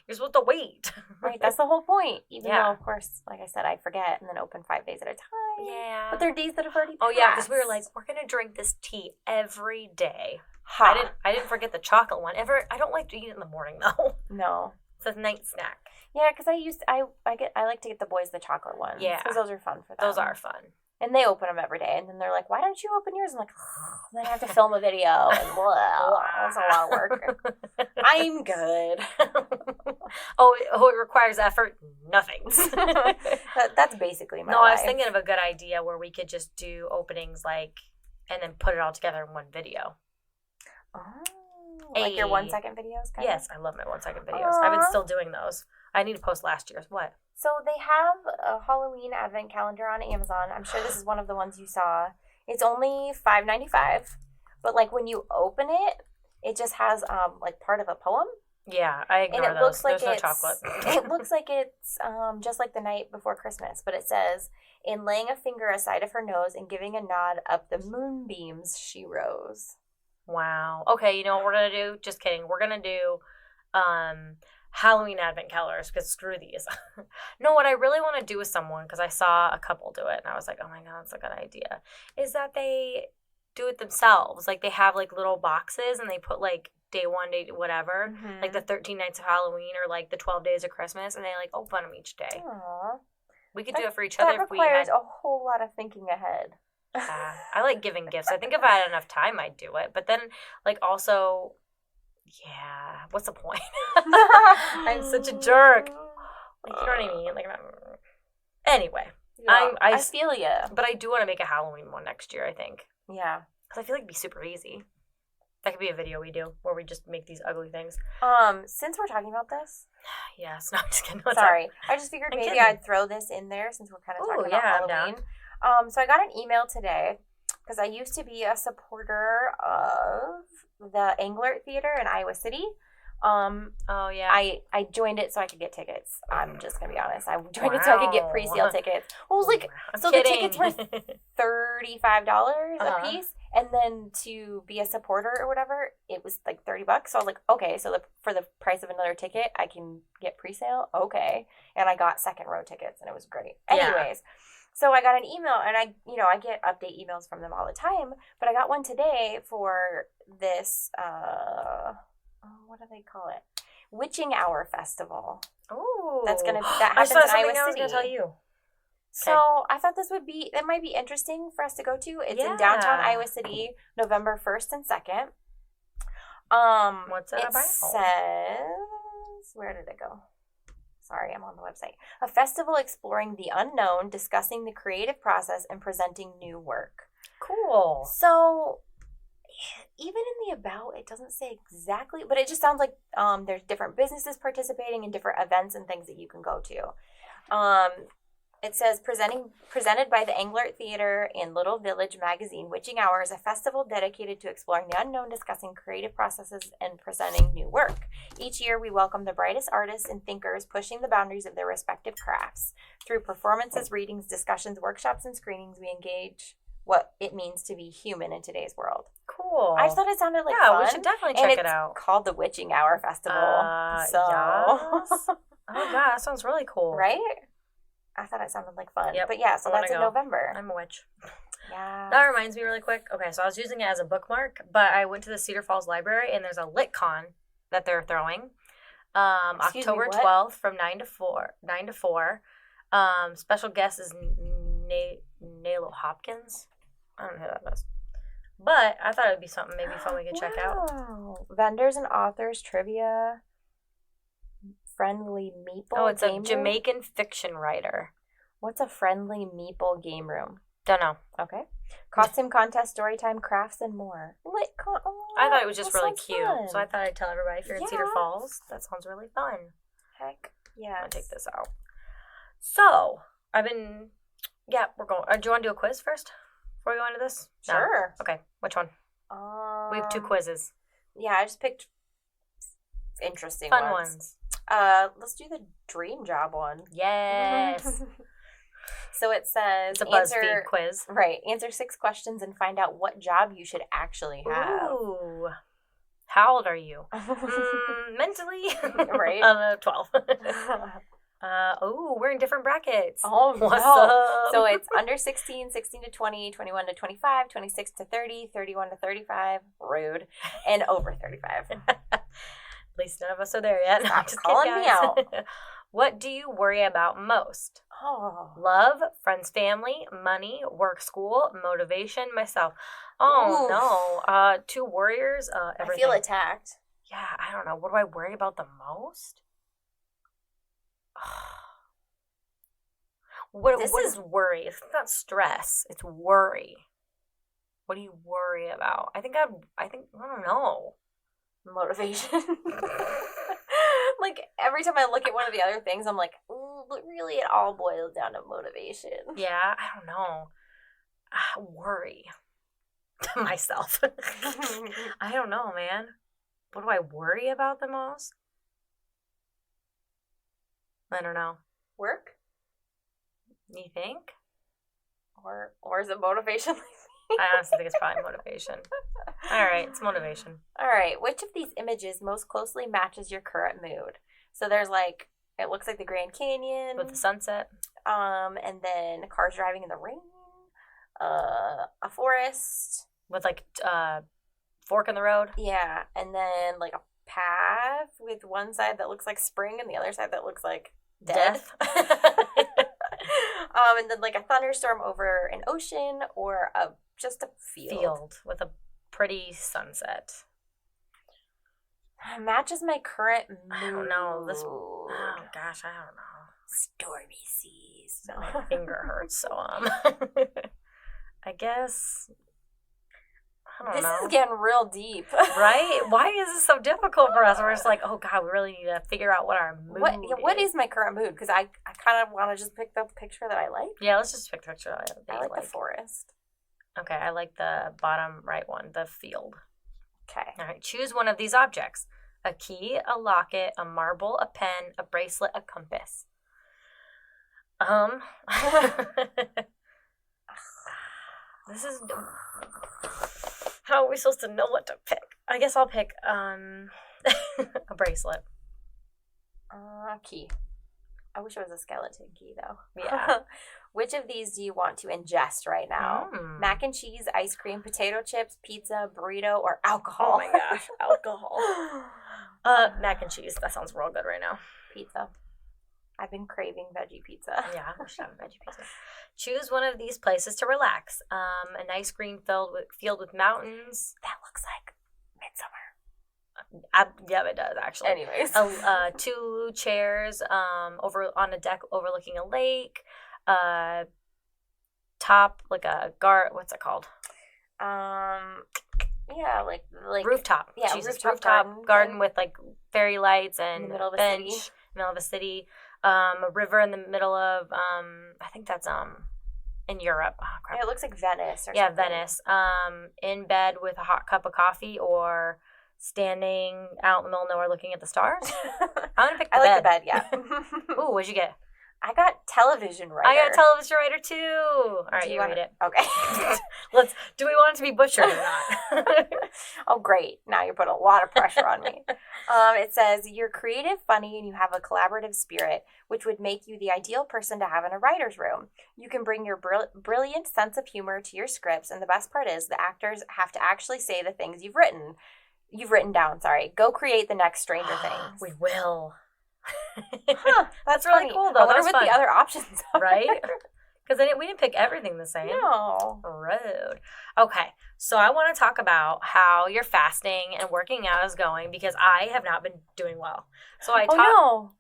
You're supposed to wait. Right, that's the whole point. Even though, of course, like I said, I forget and then open 5 days at a time. Yeah. But there are days that have already passed. Oh, yeah, because we were like, we're going to drink this tea every day. I didn't forget the chocolate one. I don't like to eat it in the morning though. No, it's a night snack. Yeah, because I like to get the boys the chocolate ones. Yeah, because those are fun for them. Those are fun. And they open them every day, and then they're like, "Why don't you open yours?" I'm like, then I have to film a video, and that's a lot of work. I'm good. It requires effort. Nothing. That's basically my. No, life. I was thinking of a good idea where we could just do openings and then put it all together in one video. Oh, like your 1 second videos? Yes, I love my 1 second videos. I've been still doing those. I need to post last year's. What? So they have a Halloween advent calendar on Amazon. I'm sure this is one of the ones you saw. It's only $5.95, but like when you open it, it just has like part of a poem. Yeah, I ignore and it those. Looks like There's no chocolate. It looks like it's just like the night before Christmas, but it says, "In laying a finger aside of her nose and giving a nod up the moonbeams, she rose." Wow. Okay, you know what we're going to do? Just kidding. We're going to do Halloween advent calendars because screw these. No, what I really want to do with someone, because I saw a couple do it and I was like, oh my God, that's a good idea, is that they do it themselves. Like they have like little boxes and they put like day one, day whatever, like the 13 nights of Halloween or like the 12 days of Christmas, and they like open them each day. Aww. We could do it for each other if we had... That requires a whole lot of thinking ahead. I like giving gifts. I think if I had enough time, I'd do it. But then, like, also, yeah, what's the point? I'm such a jerk. Like, you know what I mean? Like, anyway, yeah, I feel you. But I do want to make a Halloween one next year, I think. Yeah. Because I feel like it'd be super easy. That could be a video we do where we just make these ugly things. Since we're talking about this. Yes, no, I'm just kidding. Sorry. I just figured maybe I'd throw this in there since we're kind of talking about Halloween. So I got an email today because I used to be a supporter of the Englert Theater in Iowa City. Oh yeah. I joined it so I could get tickets. I'm just gonna be honest. I joined it so I could get pre-sale tickets. Well, it was like the tickets were $35 a piece, and then to be a supporter or whatever, it was like $30. So I was like, okay, so for the price of another ticket, I can get pre-sale. Okay, and I got second row tickets, and it was great. Anyways. So I got an email, and I get update emails from them all the time, but I got one today for this, what do they call it? Witching Hour Festival. Oh. That happens in Iowa City. I was going to tell you. So I thought that might be interesting for us to go to. It's in downtown Iowa City, November 1st and 2nd. What's that about? It says, where did it go? Sorry, I'm on the website. A festival exploring the unknown, discussing the creative process, and presenting new work. Cool. So, even in the about, it doesn't say exactly, but it just sounds like there's different businesses participating in different events and things that you can go to. It says, presented by the Englert Theater and Little Village magazine, Witching Hour is a festival dedicated to exploring the unknown, discussing creative processes, and presenting new work. Each year, we welcome the brightest artists and thinkers pushing the boundaries of their respective crafts. Through performances, readings, discussions, workshops, and screenings, we engage what it means to be human in today's world. Cool. I just thought it sounded like fun. Yeah, we should definitely check it out. It's called the Witching Hour Festival. Yes. Oh, God, that sounds really cool. Right? I thought it sounded like fun. Yep. But yeah, so that's in November. I'm a witch. Yeah. That reminds me really quick. Okay, so I was using it as a bookmark, but I went to the Cedar Falls Library, and there's a LitCon that they're throwing. October 12th from 9 to 4. Special guest is Nalo Hopkins. I don't know who that is. But I thought it would be something maybe fun we could check out. Vendors and authors, trivia, friendly meeple. Oh, it's a Jamaican fiction writer. What's a friendly meeple game room? Don't know. Okay. Costume contest, story time, crafts, and more. I thought it was just really cute. Fun. So I thought I'd tell everybody if you're in Cedar Falls, that sounds really fun. Heck yeah. I'm going to take this out. So, we're going. Do you want to do a quiz first before we go into this? Sure. No. Okay. Which one? We have 2 quizzes. Yeah, I just picked interesting Fun ones. Let's do the dream job one. Yes. So it says, it's a BuzzFeed quiz. Right. Answer 6 questions and find out what job you should actually have. Ooh. How old are you? Mentally? Right. 12. We're in different brackets. Oh, what's up? So it's under 16, 16 to 20, 21 to 25, 26 to 30, 31 to 35, rude, and over 35. At least none of us are there yet. Stop calling me out. What do you worry about most? Oh. Love, friends, family, money, work, school, motivation, myself. Oh, Oof. No. 2 warriors, everything. I feel attacked. Yeah, I don't know. What do I worry about the most? What is worry? It's not stress. It's worry. What do you worry about? I don't know. Motivation. Like, every time I look at one of the other things, I'm like, ooh, but really it all boils down to motivation. Yeah, I don't know. Worry. Myself. I don't know, man. What do I worry about the most? I don't know. Work? You think? Or is it motivation? I honestly think it's probably motivation. All right, it's motivation. All right, which of these images most closely matches your current mood? So there's like, it looks like the Grand Canyon. With the sunset. And then cars driving in the rain. A forest. With like fork in the road. Yeah, and then like a path with one side that looks like spring and the other side that looks like death. And then like a thunderstorm over an ocean or just a field with a pretty sunset. Matches my current mood. I don't know. Oh gosh, I don't know. Stormy seas. No. My finger hurts, so I guess this is getting real deep. Right? Why is this so difficult for us? We're just like, oh God, we really need to figure out what our mood is. What is my current mood? Because I kind of want to just pick the picture that I like. Yeah, let's just pick the picture that I like the forest. Okay, I like the bottom right one, the field. Okay. All right, choose one of these objects. A key, a locket, a marble, a pen, a bracelet, a compass. This is... How are we supposed to know what to pick? I guess I'll pick a bracelet. Key. I wish it was a skeleton key, though. Yeah. Which of these do you want to ingest right now? Mac and cheese, ice cream, potato chips, pizza, burrito, or alcohol? Oh my gosh, alcohol. Mac and cheese. That sounds real good right now. Pizza. I've been craving veggie pizza. Yeah, I wish I had veggie pizza. Choose one of these places to relax. A nice green field with mountains. That looks like Midsummer. Yeah, it does actually. Anyways, 2 chairs over on a deck overlooking a lake. Top like a what's it called? Yeah, like rooftop. Yeah, Jesus, rooftop garden with like fairy lights and in the middle of a bench, city. Middle of a city. A river in the middle of I think that's in Europe. Oh, crap. Yeah, it looks like Venice or something. Yeah, Venice. In bed with a hot cup of coffee or standing out in the middle of nowhere looking at the stars. I'm gonna pick the bed. I like the bed, yeah. Ooh, what'd you get? I got television writer. I got television writer too. All right, you read it. Okay. Do we want it to be butchered or not? Oh, great. Now you're putting a lot of pressure on me. It says, you're creative, funny, and you have a collaborative spirit, which would make you the ideal person to have in a writer's room. You can bring your brilliant sense of humor to your scripts, and the best part is the actors have to actually say the things you've written down. Go create the next Stranger Things. We will. That's really funny. cool, though. I wonder what the other options are. Right? Because we didn't pick everything the same. No. Rude. Okay, so I want to talk about how your fasting and working out is going because I have not been doing well. So I thought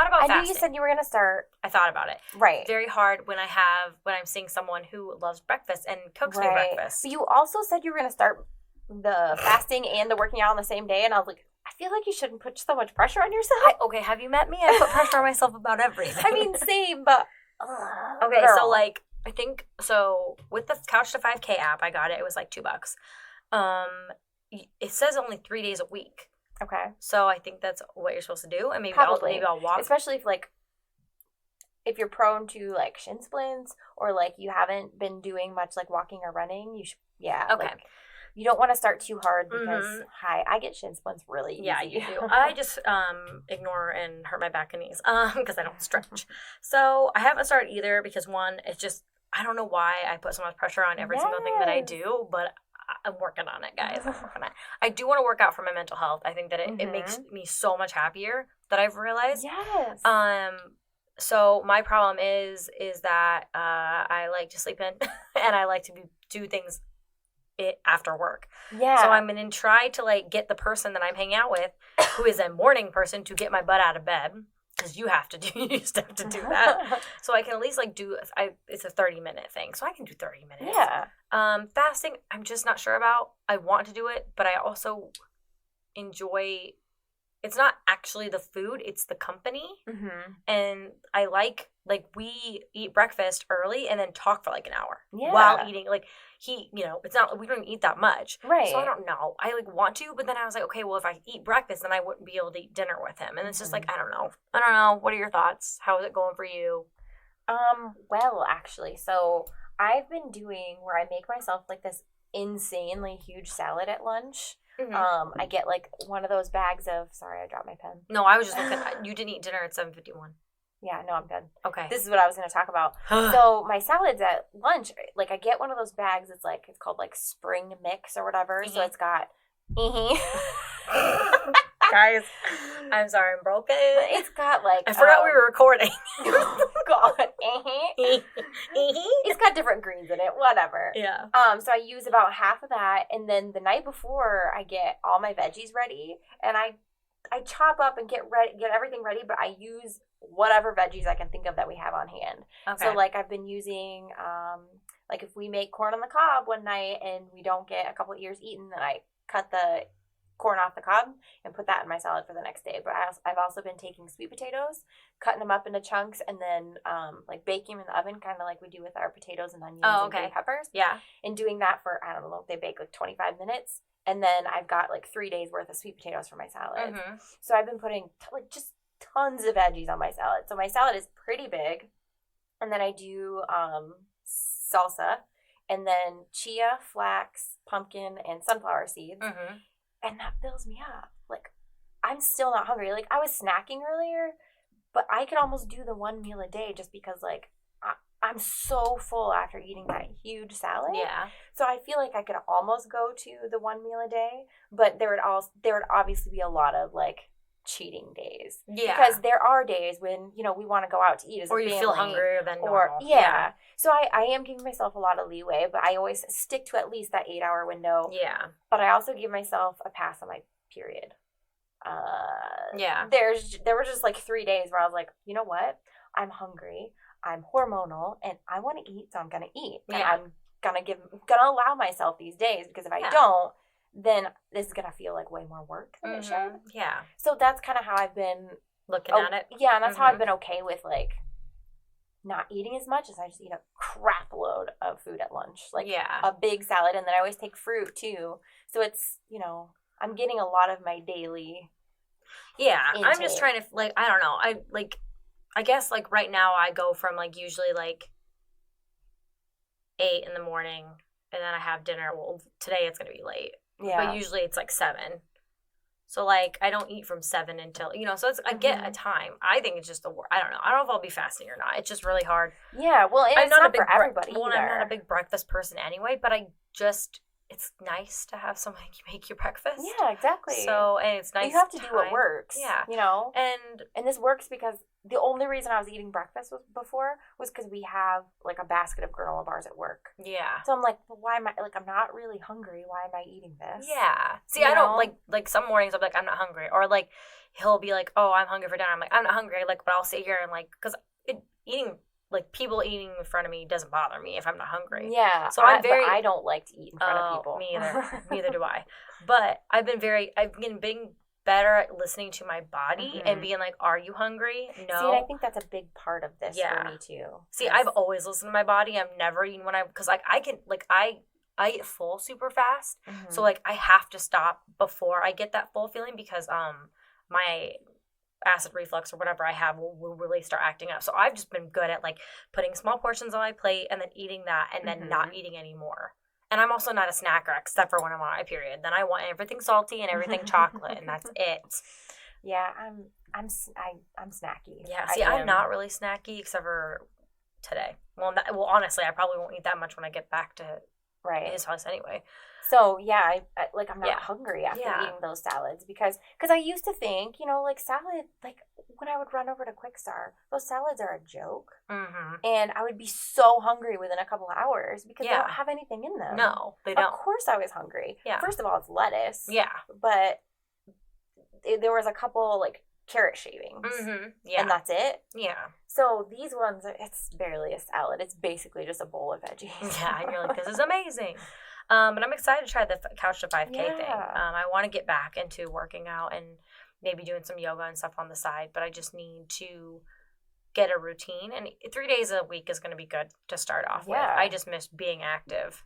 about fasting. I knew you said you were going to start. I thought about it. Right. Very hard when I'm seeing someone who loves breakfast and cooks me breakfast. But you also said you were going to start the fasting and the working out on the same day, and I was like, I feel like you shouldn't put so much pressure on yourself. Okay, have you met me? I put pressure on myself about everything. I mean, same, but... okay, girl. So I think, with the Couch to 5K app, I got it. It was like $2. It says only 3 days a week. Okay. So I think that's what you're supposed to do, and maybe I'll walk. Especially if you're prone to like shin splints or like you haven't been doing much like walking or running, you should Okay. Like, you don't want to start too hard because I get shin splints really easy. Yeah, you do. I just ignore and hurt my back and knees because I don't stretch. So I haven't started either because one, it's just I don't know why I put so much pressure on every single thing that I do, but I'm working on it, guys. I'm working on it. I do want to work out for my mental health. I think that it makes me so much happier that I've realized. Yes. So my problem is that I like to sleep in and I like to do things after work. Yeah. So I'm going to try to like get the person that I'm hanging out with, who is a morning person, to get my butt out of bed, because you used to have to do that. So I can at least like it's a 30-minute thing, so I can do 30 minutes. Yeah. Fasting, I'm just not sure about. I want to do it, but I also enjoy. It's not actually the food; it's the company, and I like we eat breakfast early and then talk for like an hour while eating. Like it's not we don't eat that much, right? So I don't know. I like want to, but then I was like, okay, well, if I eat breakfast, then I wouldn't be able to eat dinner with him, and it's just like I don't know. What are your thoughts? How is it going for you? Well, actually, so I've been doing where I make myself like this insanely huge salad at lunch. I get like one of those bags of. Sorry, I dropped my pen. No, I was just looking. You didn't eat dinner at 7:51. Yeah, no, I'm good. Okay. This is what I was going to talk about. So my salads at lunch, like I get one of those bags. It's called like spring mix or whatever. So it's got. Guys, I'm sorry, I'm broken. It's got like I forgot we were recording. God, it's got different greens in it, whatever. Yeah. So I use about half of that, and then the night before I get all my veggies ready, and I chop up and get everything ready, but I use whatever veggies I can think of that we have on hand. Okay. So like I've been using like if we make corn on the cob one night and we don't get a couple of ears eaten, then I cut the corn off the cob and put that in my salad for the next day. But I've also been taking sweet potatoes, cutting them up into chunks, and then like baking them in the oven, kind of like we do with our potatoes and onions and green peppers. Yeah. And doing that for, I don't know, they bake like 25 minutes. And then I've got like 3 days worth of sweet potatoes for my salad. So I've been putting like just tons of veggies on my salad. So my salad is pretty big. And then I do salsa, and then chia, flax, pumpkin, and sunflower seeds. And that fills me up. Like, I'm still not hungry. Like, I was snacking earlier, but I could almost do the one meal a day just because, like, I'm so full after eating that huge salad. Yeah. So I feel like I could almost go to the one meal a day, but there would obviously be a lot of, like, cheating days. Yeah. Because there are days when, you know, we want to go out to eat as a family. Or you feel hungrier than normal. Yeah. So I am giving myself a lot of leeway, but I always stick to at least that 8-hour window. Yeah. But I also give myself a pass on my period. Yeah. There were just like 3 days where I was like, you know what? I'm hungry. I'm hormonal and I want to eat, so I'm gonna eat. And I'm gonna allow myself these days, because if I don't, then this is gonna feel like way more work than it should. Yeah. So that's kind of how I've been looking at it. Yeah, and that's how I've been okay with like not eating as much, as I just eat a crap load of food at lunch. Like a big salad, and then I always take fruit too. So it's, you know, I'm getting a lot of my daily intake. I'm just trying to, like, I don't know. I guess, like, right now I go from, like, usually, like, 8 in the morning, and then I have dinner. Well, today it's going to be late. Yeah. But usually it's, like, 7. So, like, I don't eat from 7 until, you know, so it's, I get a time. I think it's just I don't know. I don't know if I'll be fasting or not. It's just really hard. Yeah, well, and it's not for everybody either. Well, I'm not a big breakfast person anyway, but it's nice to have someone make your breakfast. Yeah, exactly. So, and it's nice. You have to do what works. Yeah. You know? And this works because the only reason I was eating breakfast before was because we have, like, a basket of granola bars at work. Yeah. So I'm like, well, why am I, like, I'm not really hungry. Why am I eating this? Yeah. See, I don't, like, some mornings I'm like, I'm not hungry. Or, like, he'll be like, oh, I'm hungry for dinner. I'm like, I'm not hungry. Like, but I'll sit here and, like, because people eating in front of me doesn't bother me if I'm not hungry. Yeah. So but I don't like to eat in front of people. Me either. Neither do I. But I've been better at listening to my body and being like, are you hungry? No. See, and I think that's a big part of this for me too. See, I've always listened to my body. I've never eaten because, like, I can, like, I I eat full super fast. Mm-hmm. So, like, I have to stop before I get that full feeling because my acid reflux or whatever I have will really start acting up. So I've just been good at, like, putting small portions on my plate and then eating that and then not eating anymore. And I'm also not a snacker except for when I'm on my period. Then I want everything salty and everything chocolate, and that's it. Yeah, I'm snacky. Yeah, see, I'm not really snacky except for today. Well, honestly, I probably won't eat that much when I get back to his house anyway. So, yeah, I'm not hungry after eating those salads because I used to think, like, salad, like, when I would run over to Quick Star, those salads are a joke. Mm-hmm. And I would be so hungry within a couple of hours because they don't have anything in them. No, they don't. Of course I was hungry. Yeah. First of all, it's lettuce. Yeah. But there was a couple, like, carrot shavings. Mm-hmm. Yeah. And that's it. Yeah. So these ones, it's barely a salad. It's basically just a bowl of veggies. Yeah, and you're like, this is amazing. But I'm excited to try the Couch to 5K thing. I want to get back into working out and maybe doing some yoga and stuff on the side, but I just need to get a routine. And 3 days a week is going to be good to start off with. I just miss being active.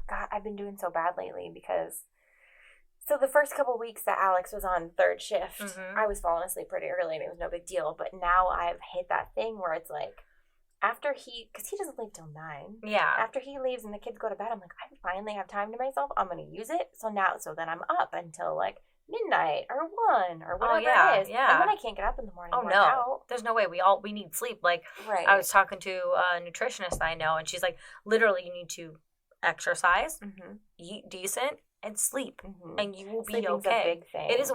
God, I've been doing so bad lately because... So the first couple weeks that Alex was on third shift, I was falling asleep pretty early and it was no big deal. But now I've hit that thing where it's like, because he doesn't leave till 9. Yeah. After he leaves and the kids go to bed, I'm like, I finally have time to myself. I'm going to use it. So then I'm up until like midnight or 1 or whatever it is. Yeah. And then I can't get up in the morning. Oh, no. There's no way. We need sleep. Like, I was talking to a nutritionist I know, and she's like, literally, you need to exercise, eat decent, and sleep, and you will be Sleeping's okay. A big thing. It is.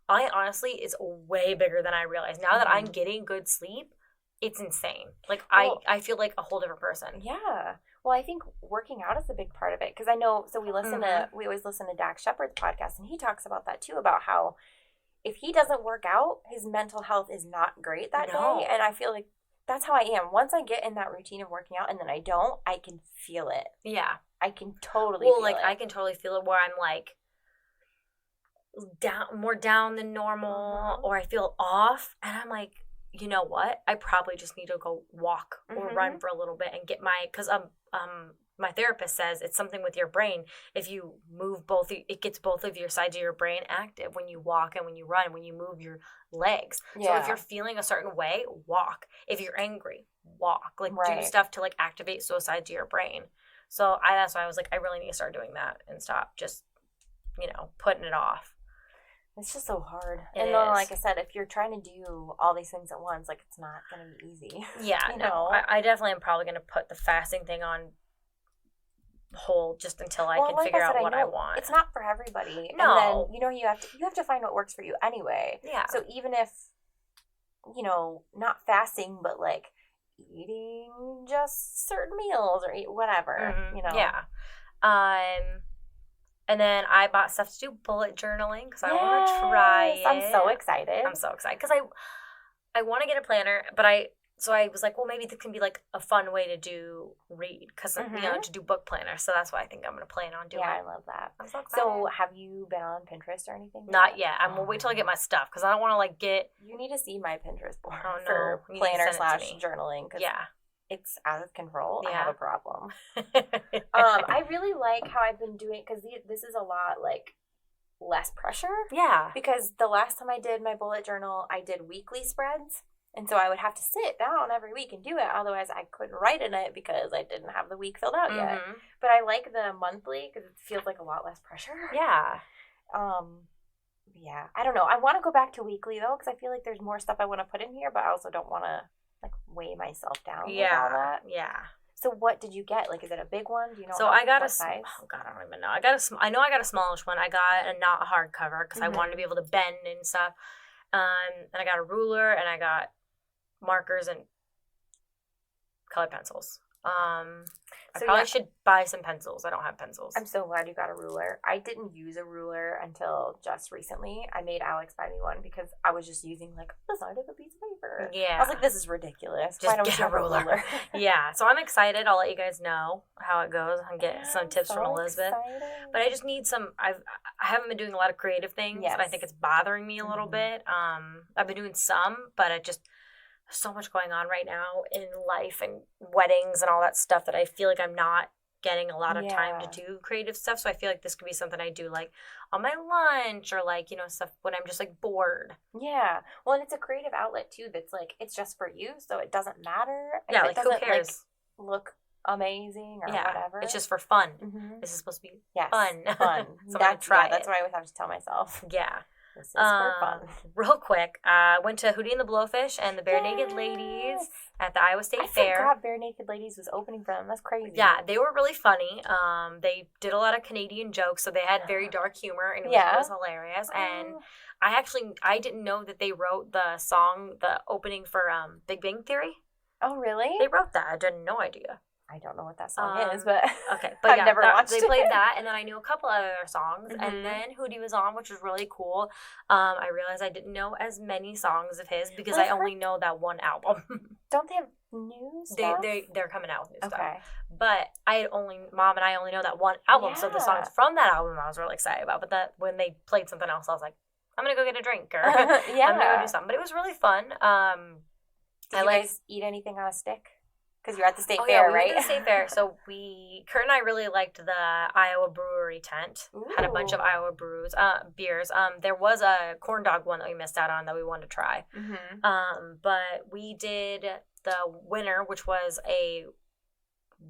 Honestly, it's way bigger than I realized. Now that I'm getting good sleep, it's insane. Like, I feel like a whole different person. Yeah. Well, I think working out is a big part of it because I know. So we always listen to Dax Shepard's podcast, and he talks about that too, about how if he doesn't work out, his mental health is not great that day, and I feel like that's how I am. Once I get in that routine of working out, and then I don't, I can feel it. Yeah. I can totally feel it. I can totally feel it where I'm like more down than normal, or I feel off, and I'm like, you know what? I probably just need to go walk or run for a little bit and get because my therapist says it's something with your brain. If you move it gets both of your sides of your brain active when you walk and when you run, when you move your legs. So if you're feeling a certain way, walk. If you're angry, walk. Like do stuff to like activate those sides of your brain. So that's why I was like, I really need to start doing that and stop just, putting it off. It's just so hard. And then, like I said, if you're trying to do all these things at once, like, it's not going to be easy. Yeah, I definitely am probably going to put the fasting thing on hold just until I can figure out what I want. It's not for everybody. No. And then, you have to find what works for you anyway. Yeah. So even if, not fasting, but, like, eating just certain meals or eat whatever, Yeah. And then I bought stuff to do bullet journaling because I want to try it. I'm so excited. Because I want to get a planner, but I was like, well, maybe this can be like a fun way to read because to do book planner. So that's what I think I'm going to plan on doing. Yeah, I love that. I'm so excited. So have you been on Pinterest or anything? Not yet. I'm going to wait till I get my stuff because I don't want to get. You need to see my Pinterest board for planner / journaling. Yeah. It's out of control. Yeah. I have a problem. I really like how I've been doing because this is a lot like less pressure. Yeah. Because the last time I did my bullet journal, I did weekly spreads. And so I would have to sit down every week and do it. Otherwise, I couldn't write in it because I didn't have the week filled out yet. But I like the monthly because it feels like a lot less pressure. Yeah. Yeah. I don't know. I want to go back to weekly, though, because I feel like there's more stuff I want to put in here, but I also don't want to, like, weigh myself down with all that. Yeah. So what did you get? Like, is it a big one? Do you know? So I got size? Oh God, I don't even know. I know I got a smallish one. I got a not hardcover because I wanted to be able to bend and stuff. And I got a ruler and I got markers and colored pencils. I probably should buy some pencils. I don't have pencils. I'm so glad you got a ruler. I didn't use a ruler until just recently. I made Alex buy me one because I was just using like the side of a piece of paper. Yeah. I was like, this is ridiculous. Just get a ruler. Yeah. So I'm excited. I'll let you guys know how it goes and get some tips from Elizabeth. Excited. But I just need some. I haven't been doing a lot of creative things, and I think it's bothering me a little bit. I've been doing some, but it just. So much going on right now in life and weddings and all that stuff that I feel like I'm not getting a lot of time to do creative stuff. So I feel like this could be something I do like on my lunch or like, stuff when I'm just like bored. Yeah. Well, and it's a creative outlet too that's like, it's just for you, so it doesn't matter. Yeah, like who cares? Like, look amazing or whatever. It's just for fun. Mm-hmm. This is supposed to be fun. So I'm gonna try that's what I always have to tell myself. Yeah. This is for fun. Real quick, went to Hootie and the Blowfish and the Bare Naked Ladies at the Iowa State Fair. I forgot Bare Naked Ladies was opening for them. That's crazy. Yeah, they were really funny. They did a lot of Canadian jokes, so they had very dark humor, and it was hilarious. And I didn't know that they wrote the song, the opening for Big Bang Theory. Oh, really? They wrote that. I had no idea. I don't know what that song is, but okay, but I've never watched it. They played that, and then I knew a couple other songs, mm-hmm. and then Hootie was on, which was really cool. I realized I didn't know as many songs of his because I only know that one album. Don't they have new stuff? They're coming out with new stuff. But Mom and I only know that one album, so the songs from that album I was really excited about. But when they played something else, I was like, I'm gonna go get a drink or I'm gonna go do something. But it was really fun. Did you guys eat anything on a stick? Because you're at the state fair, right? We were at the state fair. So Kurt and I really liked the Iowa Brewery tent. Ooh. Had a bunch of Iowa beers. There was a corn dog one that we missed out on that we wanted to try. Mm-hmm. But we did the winner, which was a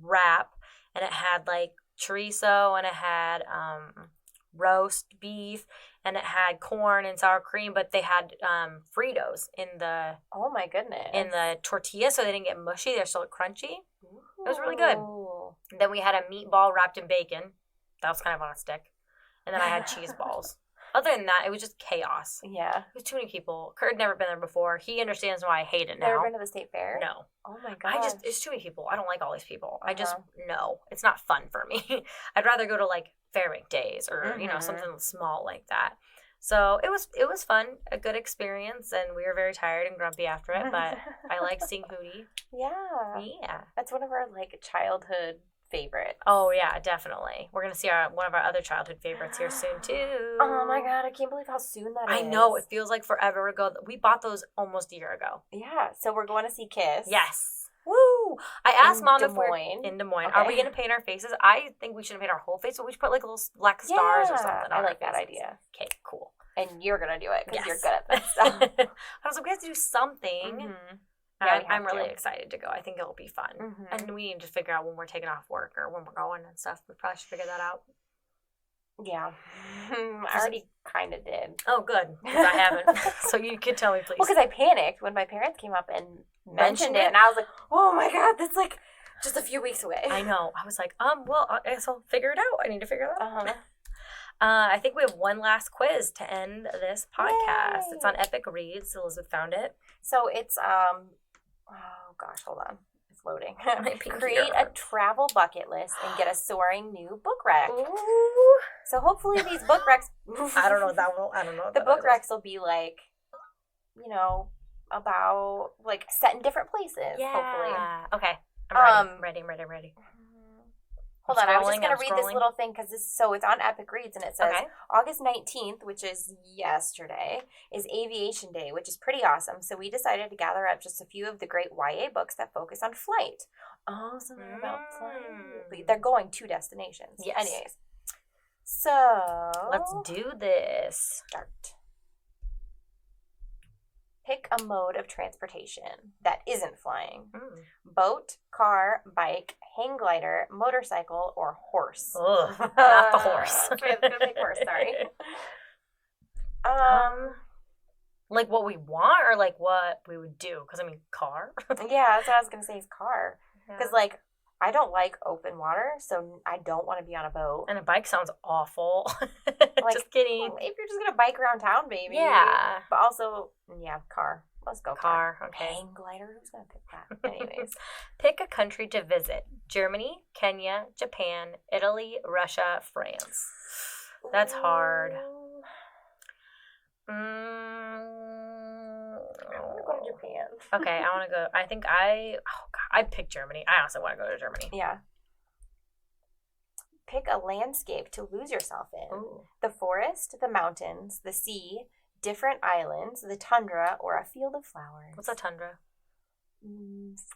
wrap, and it had like chorizo, and it had roast beef, and it had corn and sour cream, but they had Fritos in the my goodness, in the tortilla, so they didn't get mushy. They're still crunchy. Ooh. It was really good. Then we had a meatball wrapped in bacon. That was kind of on a stick. And then I had cheese balls. Other than that, it was just chaos. Yeah. It was too many people. Kurt had never been there before. He understands why I hate it now. Never been to the state fair? No. Oh my gosh. It's too many people. I don't like all these people. No. It's not fun for me. I'd rather go to like Fairbank Days or, something small like that. So it was fun, a good experience, and we were very tired and grumpy after it, but I liked seeing Hootie. Yeah. That's one of our like childhood favorites. Oh yeah, definitely. We're gonna see one of our other childhood favorites here soon too. Oh my god, I can't believe how soon that is. I know, it feels like forever ago. We bought those almost a year ago. Yeah, so we're going to see Kiss. Yes. Woo! I asked Mom if we're in Des Moines. Okay. Are we gonna paint our faces? I think we shouldn't paint our whole face, but we should put like little black stars or something. I like that idea. Okay, cool. And you're gonna do it because you're good at that stuff. I was like, we have to do something. Mm-hmm. Yeah, I'm really excited to go. I think it'll be fun. Mm-hmm. And we need to figure out when we're taking off work or when we're going and stuff. We probably should figure that out. Yeah. I already kind of did. Oh, good. Because I haven't. So you could tell me, please. Well, because I panicked when my parents came up and mentioned it. And I was like, oh my God, that's like just a few weeks away. I know. I was like, well, I guess I'll figure it out. I need to figure it out. Uh-huh. I think we have one last quiz to end this podcast. Yay. It's on Epic Reads. Elizabeth found it. So it's, oh gosh, hold on. It's loading. Create a travel bucket list and get a soaring new book rec. Ooh. So hopefully these book recs. I don't know that one. I don't know. The book recs will be like, about like set in different places. Yeah. Hopefully. Okay. I'm ready. Hold on, I was just going to read this little thing because it's on Epic Reads, and it says August 19th, which is yesterday, is Aviation Day, which is pretty awesome. So we decided to gather up just a few of the great YA books that focus on flight. Oh, so they're about flight. They're going to destinations. Yes. Anyways. So. Let's do this. Start. Pick a mode of transportation that isn't flying. Boat, car, bike, hang glider, motorcycle, or horse. Ugh, not the horse. Okay, I'm going to pick horse, sorry. Like what we want or like what we would do? Because, car. Yeah, that's what I was going to say is car. Because, I don't like open water, so I don't want to be on a boat. And a bike sounds awful. Just kidding. Well, if you're just going to bike around town, maybe. Yeah. But also, car. Let's go car. Okay. Hang glider? Who's going to pick that? Anyways. Pick a country to visit. Germany, Kenya, Japan, Italy, Russia, France. That's hard. I want to go to Japan. Okay, I want to go. I think I picked Germany. I also want to go to Germany. Yeah. Pick a landscape to lose yourself in. Ooh. The forest, the mountains, the sea, different islands, the tundra, or a field of flowers. What's a tundra?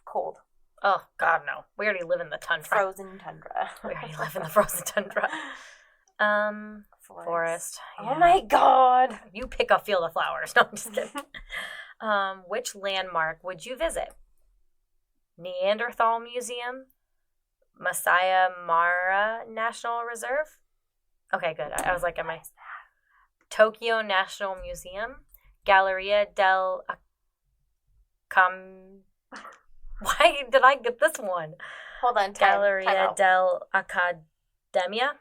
Cold. Oh, God, no. We already live in the tundra. Frozen tundra. We already live in the frozen tundra. Forest. Yeah. Oh, my God. You pick a field of flowers. No, I'm just kidding. Which landmark would you visit? Neanderthal Museum? Masai Mara National Reserve? Okay, good. I was like, am I... Tokyo National Museum? Galleria del... Why did I get this one? Hold on. Galleria del Academia?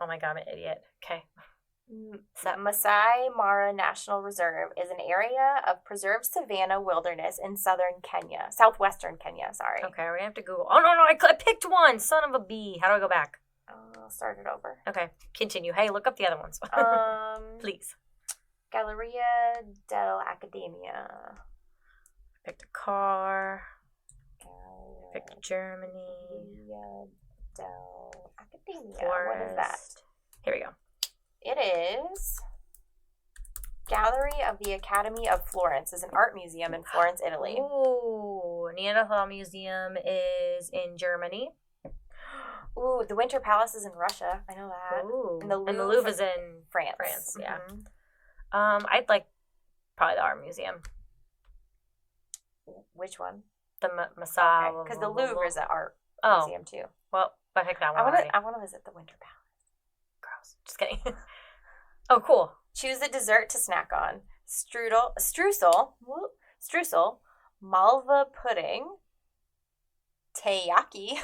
Oh my God, I'm an idiot. Okay. Masai Mara National Reserve is an area of preserved savanna wilderness in southwestern Kenya, sorry. Okay, we're going to have to Google. Oh, no, I picked one. Son of a bee. How do I go back? I'll start it over. Okay, continue. Hey, look up the other ones. Please. Galleria del Academia. Picked a car. Picked Germany. Galleria del Academia. Forest. What is that? Here we go. It is Gallery of the Academy of Florence. Is an art museum in Florence, Italy. Ooh, Neanderthal Museum is in Germany. Ooh, the Winter Palace is in Russia. I know that. Ooh, and the Louvre is in France. Yeah. Mm-hmm. I'd like probably the art museum. Which one? The Masai. Because the Louvre is an art museum too. Well, I picked that one. I want to visit the Winter Palace. Gross. Just kidding. Oh, cool. Choose a dessert to snack on. Streusel, malva pudding, teppanyaki,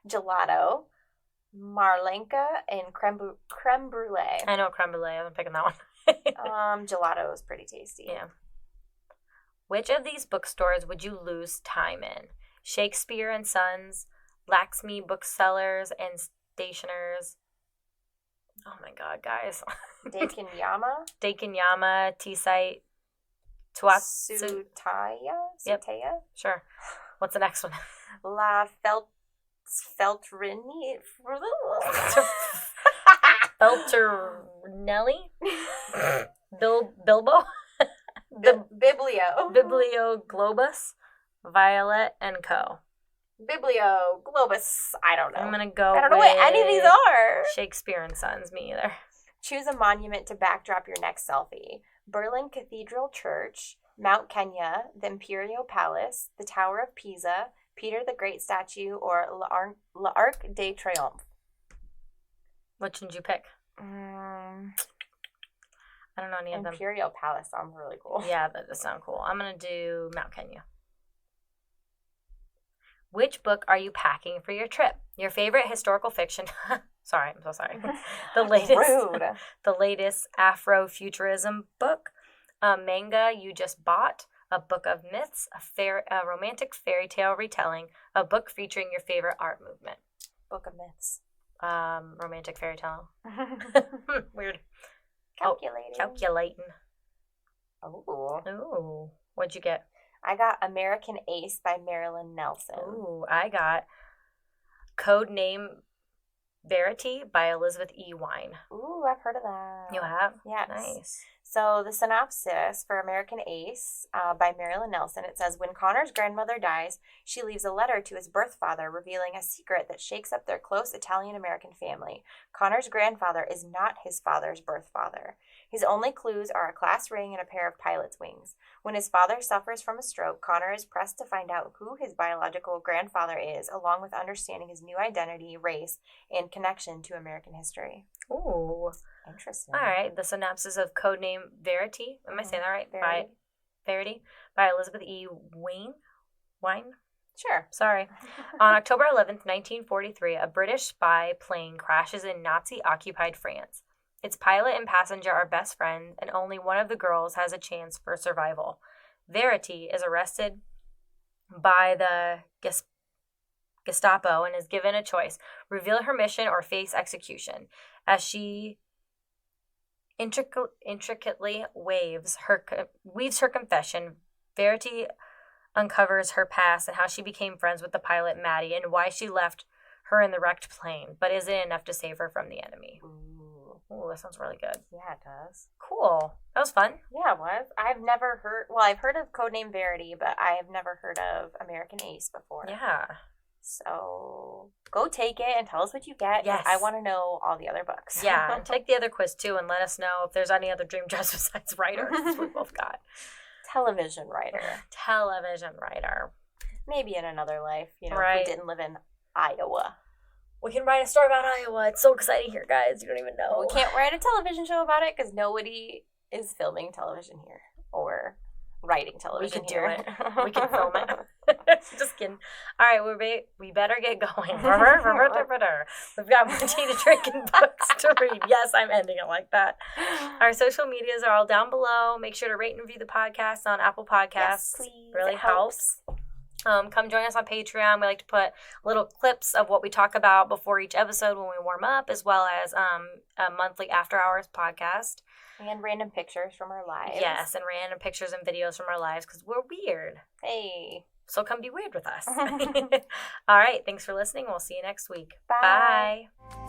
gelato, marlenka, and creme brulee. I know creme brulee. I'm picking that one. Gelato is pretty tasty. Yeah. Which of these bookstores would you lose time in? Shakespeare and Sons, Laxmi Booksellers and Stationers. Oh my God, guys. Daikanyama, T-Site, Tsutaya? Yep. Sure. What's the next one? La Feltrinelli? Feltrinelli? Bilbo? Biblio Globus, Violet and Co. Biblio Globus. I don't know. I'm gonna go. I don't know what any of these are. Shakespeare and Sons. Me either. Choose a monument to backdrop your next selfie. Berlin Cathedral Church, Mount Kenya, the Imperial Palace, the Tower of Pisa, Peter the Great statue, or L'Arc de Triomphe. Which one did you pick? I don't know any of them. Imperial Palace sounds really cool. Yeah, that does sound cool. I'm going to do Mount Kenya. Which book are you packing for your trip? Your favorite historical fiction. Sorry, I'm so sorry. The latest Afrofuturism book. A manga you just bought. A book of myths. A romantic fairy tale retelling. A book featuring your favorite art movement. Book of myths. Romantic fairy tale. Weird. Calculating. Ooh. What'd you get? I got American Ace by Marilyn Nelson. Ooh, I got Code Name Verity by Elizabeth E. Wine. Ooh, I've heard of that. You have? Yes. Nice. So the synopsis for American Ace by Marilyn Nelson, it says, when Connor's grandmother dies, she leaves a letter to his birth father revealing a secret that shakes up their close Italian-American family. Connor's grandfather is not his father's birth father. His only clues are a class ring and a pair of pilot's wings. When his father suffers from a stroke, Connor is pressed to find out who his biological grandfather is, along with understanding his new identity, race, and connection to American history. Ooh. Interesting. All right. The synopsis of Codename Verity. Am I saying that right? Verity by Elizabeth E. Wine? Sure. Sorry. On October 11th, 1943, a British spy plane crashes in Nazi-occupied France. Its pilot and passenger are best friends, and only one of the girls has a chance for survival. Verity is arrested by the Gestapo and is given a choice: reveal her mission or face execution. As she intricately weaves her confession, Verity uncovers her past and how she became friends with the pilot Maddie and why she left her in the wrecked plane, but is it enough to save her from the enemy? Ooh. Ooh, that sounds really good. Yeah, it does. Cool. That was fun. Yeah, it was. I've heard of Codename Verity, but I've never heard of American Ace before. Yeah. So go take it and tell us what you get. Yes. I want to know all the other books. Yeah, and take the other quiz too and let us know if there's any other dream jobs besides writer. We both got. Television writer. Maybe in another life, if we didn't live in Iowa. We can write a story about Iowa. It's so exciting here, guys. You don't even know. We can't write a television show about it because nobody is filming television here or writing television here. We could do it. We can film it. Just kidding. All right, we better get going. We've got more tea to drink and books to read. Yes, I'm ending it like that. Our social medias are all down below. Make sure to rate and review the podcast on Apple Podcasts. Yes, please. Really helps. Come join us on Patreon. We like to put little clips of what we talk about before each episode when we warm up, as well as a monthly after hours podcast. And random pictures from our lives. Yes, and random pictures and videos from our lives because we're weird. Hey. So come be weird with us. All right. Thanks for listening. We'll see you next week. Bye. Bye.